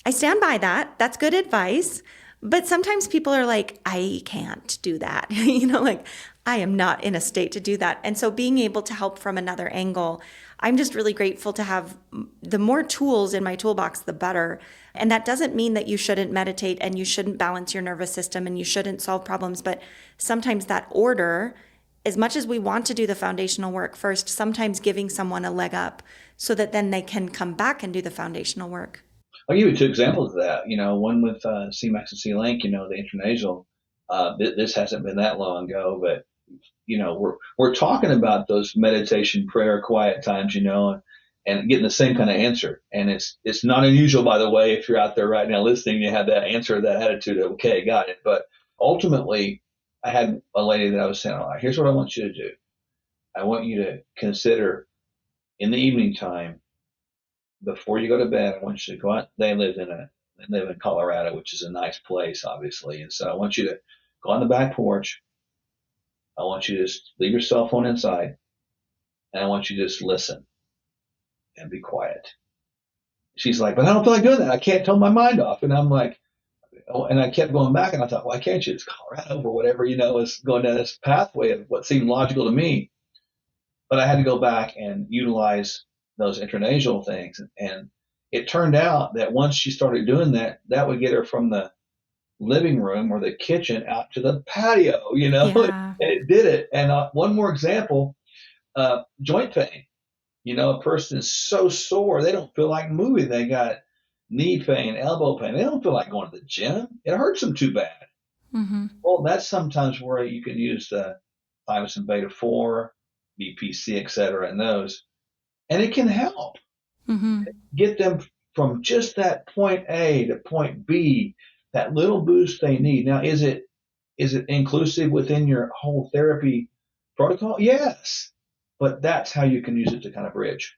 I stand by that. That's good advice. But sometimes people are like, I can't do that. Like, I am not in a state to do that. And so being able to help from another angle, I'm just really grateful to have the more tools in my toolbox, the better. And that doesn't mean that you shouldn't meditate and you shouldn't balance your nervous system and you shouldn't solve problems. But sometimes that order, as much as we want to do the foundational work first, sometimes giving someone a leg up so that then they can come back and do the foundational work.
I'll give you two examples of that. One with C-Max and C-Link, the intranasal. This hasn't been that long ago, but we're talking about those meditation, prayer, quiet times, and getting the same kind of answer. And it's not unusual, by the way, if you're out there right now listening, you have that answer, that attitude of, okay, got it. But ultimately, I had a lady that I was saying, all right, here's what I want you to do. I want you to consider in the evening time, before you go to bed, I want you to go out. They live in Colorado, which is a nice place, obviously. And so I want you to go on the back porch. I want you to just leave your cell phone inside, and I want you to just listen and be quiet. She's like, but I don't feel like doing that. I can't turn my mind off. And I'm like, oh, and I kept going back, and I thought, why can't you? It's Colorado or whatever, is going down this pathway of what seemed logical to me. But I had to go back and utilize those intranasal things. And it turned out that once she started doing that, that would get her from the living room or the kitchen out to the patio, and
Yeah.
it did it. And one more example, joint pain. A person is so sore, they don't feel like moving. They got knee pain, elbow pain. They don't feel like going to the gym. It hurts them too bad.
Mm-hmm.
Well, that's sometimes where you can use the thymosin beta 4 BPC, et cetera, and those. And it can help
Mm-hmm.
get them from just that point A to point B, that little boost they need. Now, is it inclusive within your whole therapy protocol? Yes. But that's how you can use it to kind of bridge.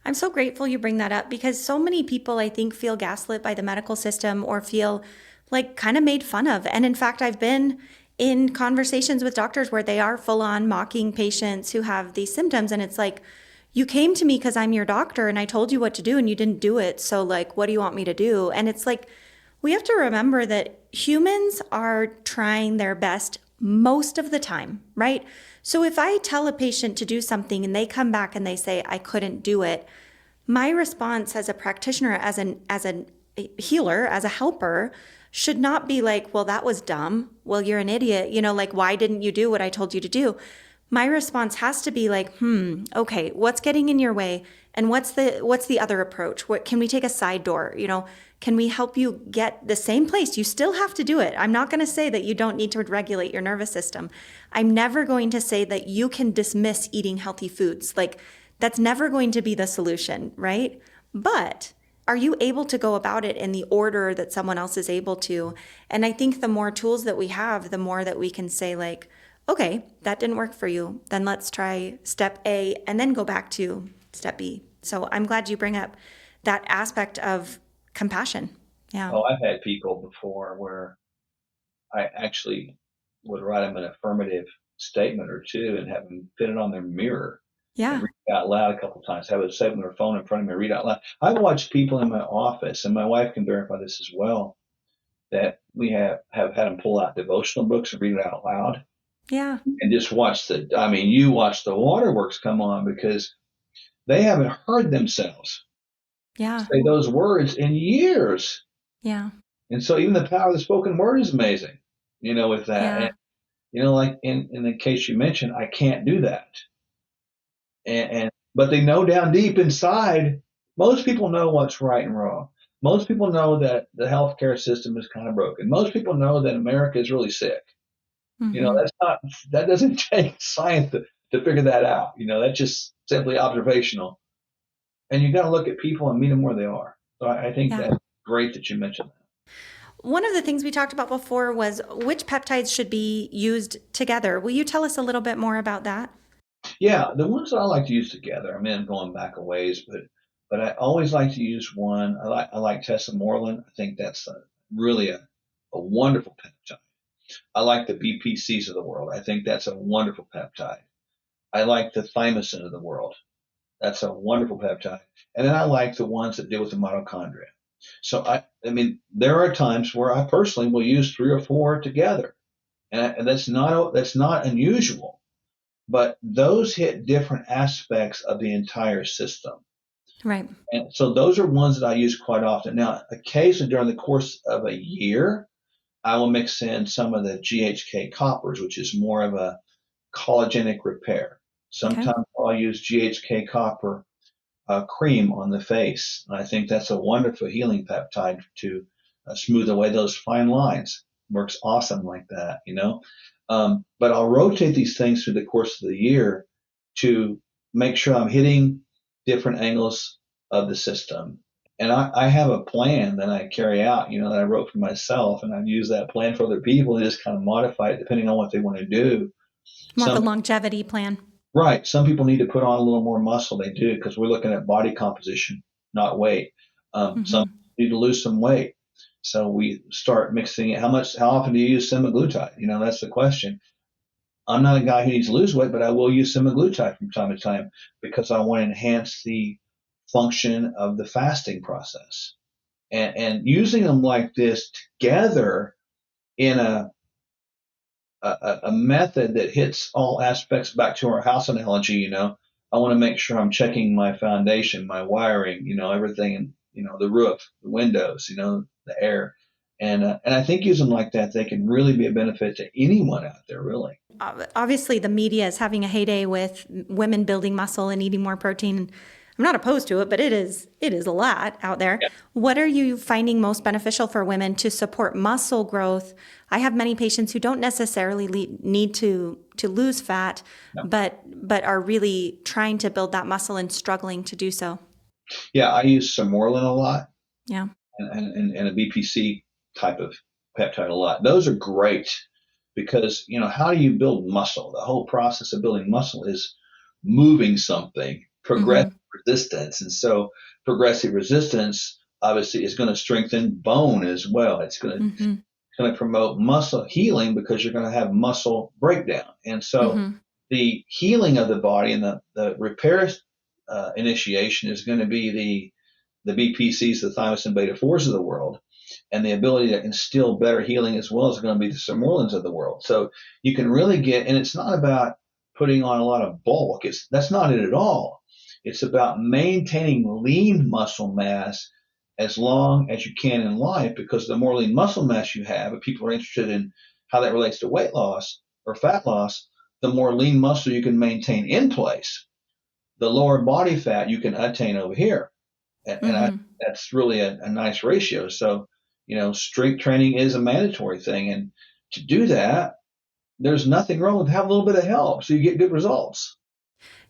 I'm so grateful you bring that up because so many people, I think, feel gaslit by the medical system or feel like kind of made fun of. And in fact, I've been in conversations with doctors where they are full on mocking patients who have these symptoms. And it's like, you came to me because I'm your doctor and I told you what to do and you didn't do it. So, like, what do you want me to do? And it's like, we have to remember that humans are trying their best most of the time, right? So if I tell a patient to do something and they come back and they say, I couldn't do it, my response as a practitioner, as a healer, as a helper, should not be like, well, that was dumb. Well, you're an idiot. Like, why didn't you do what I told you to do? My response has to be like, okay, what's getting in your way? And what's the other approach? What can we take a side door? Can we help you get the same place? You still have to do it. I'm not going to say that you don't need to regulate your nervous system. I'm never going to say that you can dismiss eating healthy foods. Like, that's never going to be the solution, right? But are you able to go about it in the order that someone else is able to? And I think the more tools that we have, the more that we can say, like, okay, that didn't work for you. Then let's try step A and then go back to step B. So I'm glad you bring up that aspect of compassion. Yeah.
Oh, I've had people before where I actually would write them an affirmative statement or two and have them fit it on their mirror and
Yeah.
read it out loud a couple of times. Have it saved on their phone in front of me, read out loud. I've watched people in my office, and my wife can verify this as well, that we have had them pull out devotional books and read it out loud
Yeah.
and just you watch the waterworks come on because they haven't heard themselves
Yeah.
say those words in years.
Yeah.
And so even the power of the spoken word is amazing, with that.
Yeah.
And, like in the case you mentioned, I can't do that. But they know down deep inside, most people know what's right and wrong. Most people know that the healthcare system is kind of broken. Most people know that America is really sick.
Mm-hmm.
That doesn't take science to figure that out. That's just simply observational. And you got to look at people and meet them where they are. So I think
Yeah.
that's great that you mentioned that.
One of the things we talked about before was which peptides should be used together. Will you tell us a little bit more about that?
Yeah, the ones that I like to use together. I mean, I'm going back a ways, but I always like to use one. I like tesamorelin. I think that's really a wonderful peptide. I like the BPCs of the world. I think that's a wonderful peptide. I like the thymosin of the world. That's a wonderful peptide. And then I like the ones that deal with the mitochondria. So I mean, there are times where I personally will use 3 or 4 together, and that's not unusual. But those hit different aspects of the entire system.
Right.
And so those are ones that I use quite often. Now, occasionally during the course of a year, I will mix in some of the GHK coppers, which is more of a collagentic repair.
Okay.
Sometimes I'll use GHK copper cream on the face. And I think that's a wonderful healing peptide to smooth away those fine lines. Works. Like that. But I'll rotate these things through the course of the year to make sure I'm hitting different angles of the system. And I have a plan that I carry out, that I wrote for myself, and I've used that plan for other people and just kind of modify it depending on what they want to do.
More of a
Some
longevity plan.
Right. Some people need to put on a little more muscle. They do because we're looking at body composition, not weight. Some
Mm-hmm.
need to lose some weight. So we start mixing it. How often do you use semaglutide? That's the question. I'm not a guy who needs to lose weight, but I will use semaglutide from time to time because I want to enhance the function of the fasting process. And using them like this together in a method that hits all aspects back to our house analogy. I want to make sure I'm checking my foundation, my wiring, everything, the roof, the windows, the air. And I think using them like that, they can really be a benefit to anyone out there, really.
Obviously, the media is having a heyday with women building muscle and eating more protein. I'm not opposed to it, but it is a lot out there.
Yeah.
What are you finding most beneficial for women to support muscle growth? I have many patients who don't necessarily need to lose fat,
No.
but are really trying to build that muscle and struggling to do so.
Yeah, I use Sermorelin a lot
Yeah.
and a BPC type of peptide a lot. Those are great because, how do you build muscle? The whole process of building muscle is moving something, progressive
Mm-hmm.
resistance. And so progressive resistance obviously is going to strengthen bone as well.
Mm-hmm.
It's going to promote muscle healing because you're going to have muscle breakdown. And so
Mm-hmm.
the healing of the body and the repair initiation is going to be the BPCs, the thymosin beta 4s of the world, and the ability to instill better healing as well is going to be the Sermorelins of the world. So you can really get, and it's not about putting on a lot of bulk. That's not it at all. It's about maintaining lean muscle mass as long as you can in life, because the more lean muscle mass you have, if people are interested in how that relates to weight loss or fat loss, the more lean muscle you can maintain in place, the lower body fat you can attain over here. And
Mm-hmm.
that's really a nice ratio. So, strength training is a mandatory thing. And to do that, there's nothing wrong with having a little bit of help so you get good results.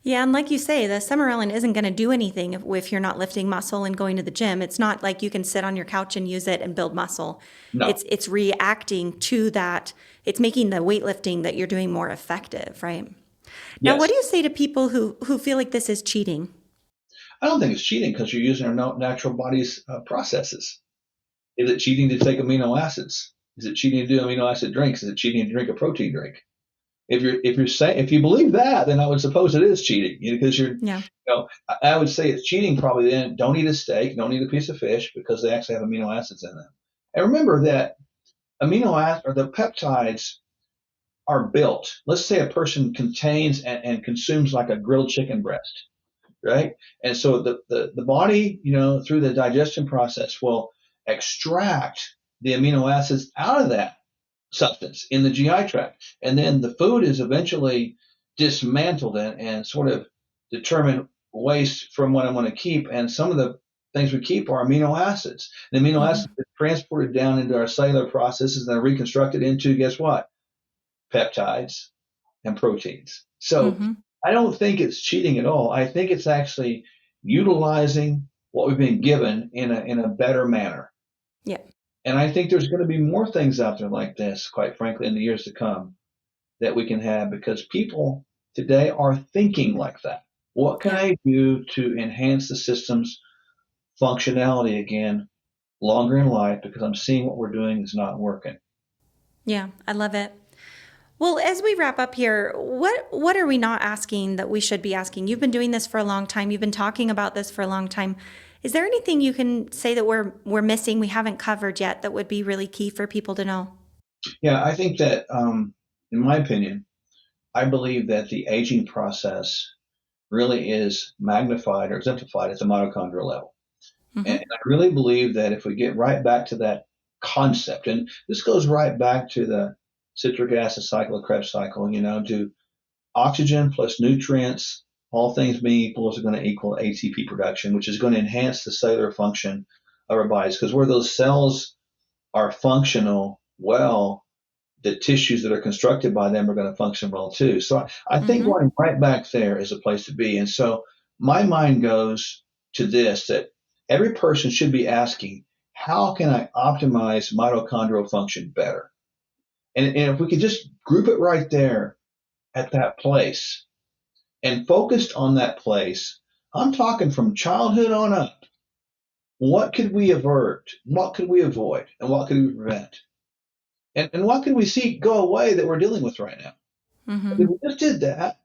Yeah, and like you say, the Summerelin isn't going to do anything if you're not lifting muscle and going to the gym. It's not like you can sit on your couch and use it and build muscle.
No.
It's reacting to that. It's making the weightlifting that you're doing more effective, right? Now, what
Yes.
do you say to people who feel like this is cheating?
I don't think it's cheating because you're using our natural body's processes. Is it cheating to take amino acids? Is it cheating to do amino acid drinks? Is it cheating to drink a protein drink? If you believe that, then I would suppose it is cheating, because
Yeah.
I would say it's cheating probably. Then don't eat a steak, don't eat a piece of fish, because they actually have amino acids in them. And remember that amino acid or the peptides are built. Let's say a person contains and consumes like a grilled chicken breast, right? And so the body, through the digestion process, will extract the amino acids out of that substance in the GI tract. And then the food is eventually dismantled and sort of determine waste from what I want to keep. And some of the things we keep are amino acids. The amino
Mm-hmm.
acids are transported down into our cellular processes and are reconstructed into, guess what? Peptides and proteins. So
Mm-hmm.
I don't think it's cheating at all. I think it's actually utilizing what we've been given in a better manner.
Yeah.
And I think there's going to be more things out there like this, quite frankly, in the years to come that we can have, because people today are thinking like that. What can
Yeah.
I do to enhance the system's functionality again longer in life, because I'm seeing what we're doing is not working.
Yeah. I love it. Well, as we wrap up here, what are we not asking that we should be asking? You've been doing this for a long time. You've been talking about this for a long time. Is there anything you can say that we're missing, we haven't covered yet, that would be really key for people to know?
Yeah, I think that, in my opinion, I believe that the aging process really is magnified or exemplified at the mitochondrial level. And
Mm-hmm.
I really believe that if we get right back to that concept, and this goes right back to the citric acid cycle, the Krebs cycle, to oxygen plus nutrients, all things being equal, is going to equal ATP production, which is going to enhance the cellular function of our bodies. Because where those cells are functional well, the tissues that are constructed by them are going to function well too. So I think
Mm-hmm.
going right back there is a place to be. And so my mind goes to this, that every person should be asking, how can I optimize mitochondrial function better? And if we could just group it right there at that place and focused on that place, I'm talking from childhood on up. What could we avert? What could we avoid? And what could we prevent? And what can we see go away that we're dealing with right now?
Mm-hmm.
If we just did that,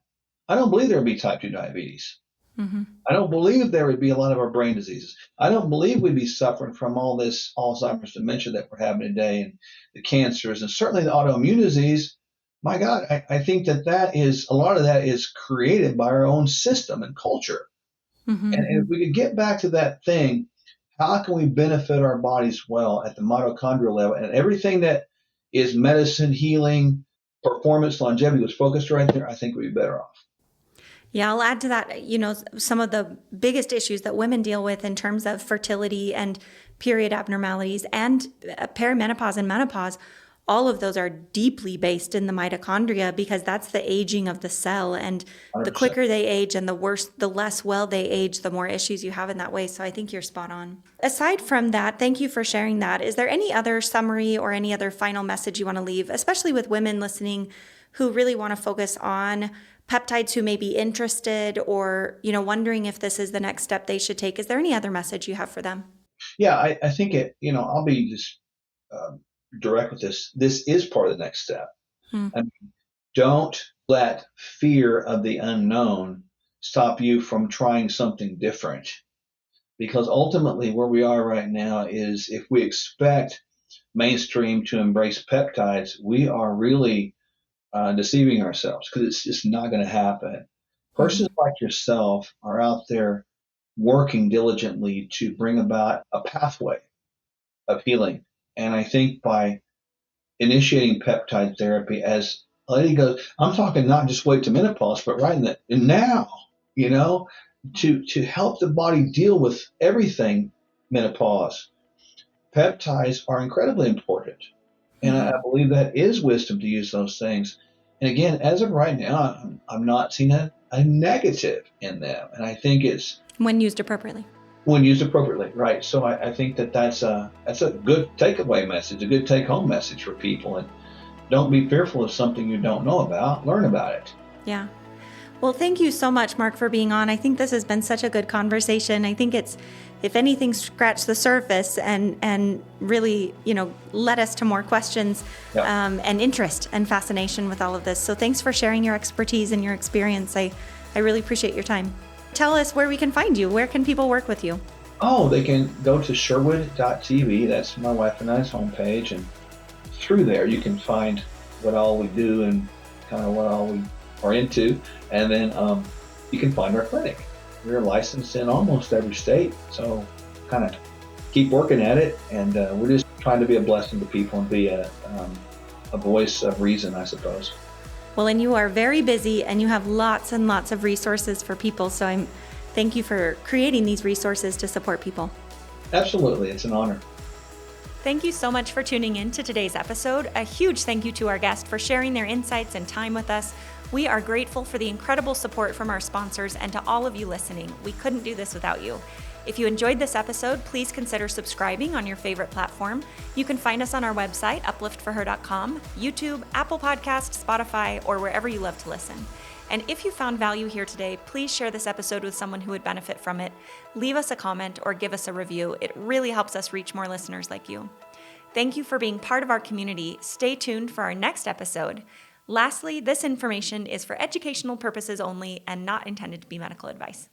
I don't believe there would be type 2 diabetes.
Mm-hmm.
I don't believe there would be a lot of our brain diseases. I don't believe we'd be suffering from all this Alzheimer's dementia that we're having today, and the cancers, and certainly the autoimmune disease. My God, I think that is, a lot of that is created by our own system and culture.
Mm-hmm.
And if we could get back to that thing, how can we benefit our bodies well at the mitochondrial level? And everything that is medicine, healing, performance, longevity was focused right there, I think we'd be better off.
Yeah, I'll add to that, some of the biggest issues that women deal with in terms of fertility and period abnormalities and perimenopause and menopause, all of those are deeply based in the mitochondria because that's the aging of the cell. And the
100%.
quicker they age and the less well they age, the more issues you have in that way. So I think you're spot on. Aside from that, thank you for sharing that. Is there any other summary or any other final message you want to leave, especially with women listening who really want to focus on peptides, who may be interested or, wondering if this is the next step they should take? Is there any other message you have for them?
Yeah, I think I'll be just direct with this. This is part of the next step.
Hmm.
I mean, don't let fear of the unknown stop you from trying something different. Because ultimately, where we are right now is if we expect mainstream to embrace peptides, we are really deceiving ourselves because it's just not going to happen.
Hmm.
Persons like yourself are out there working diligently to bring about a pathway of healing. And I think by initiating peptide therapy, as a lady goes, I'm talking not just wait to menopause, but right in the now, you know, to help the body deal with everything menopause. Peptides are incredibly important. And I
Hmm.
believe that is wisdom to use those things. And again, as of right now, I'm not seeing a negative in them. And I think it's
When used appropriately.
when used appropriately, right? So I think that's a good takeaway message, a good take home message for people. And don't be fearful of something you don't know about. Learn about it.
Yeah. Well, thank you so much, Mark, for being on. I think this has been such a good conversation. I think it's, if anything, scratched the surface and really, led us to more questions
Yeah.
and interest and fascination with all of this. So thanks for sharing your expertise and your experience. I really appreciate your time. Tell us where we can find you. Where can people work with you?
Oh, they can go to Sherwood.tv. That's my wife and I's homepage. And through there, you can find what all we do and kind of what all we are into. And then you can find our clinic. We're licensed in almost every state. So kind of keep working at it. And we're just trying to be a blessing to people and be a voice of reason, I suppose.
Well, and you are very busy and you have lots and lots of resources for people. So thank you for creating these resources to support people.
Absolutely. It's an honor.
Thank you so much for tuning in to today's episode. A huge thank you to our guest for sharing their insights and time with us. We are grateful for the incredible support from our sponsors and to all of you listening. We couldn't do this without you. If you enjoyed this episode, please consider subscribing on your favorite platform. You can find us on our website, upliftforher.com, YouTube, Apple Podcasts, Spotify, or wherever you love to listen. And if you found value here today, please share this episode with someone who would benefit from it. Leave us a comment or give us a review. It really helps us reach more listeners like you. Thank you for being part of our community. Stay tuned for our next episode. Lastly, this information is for educational purposes only and not intended to be medical advice.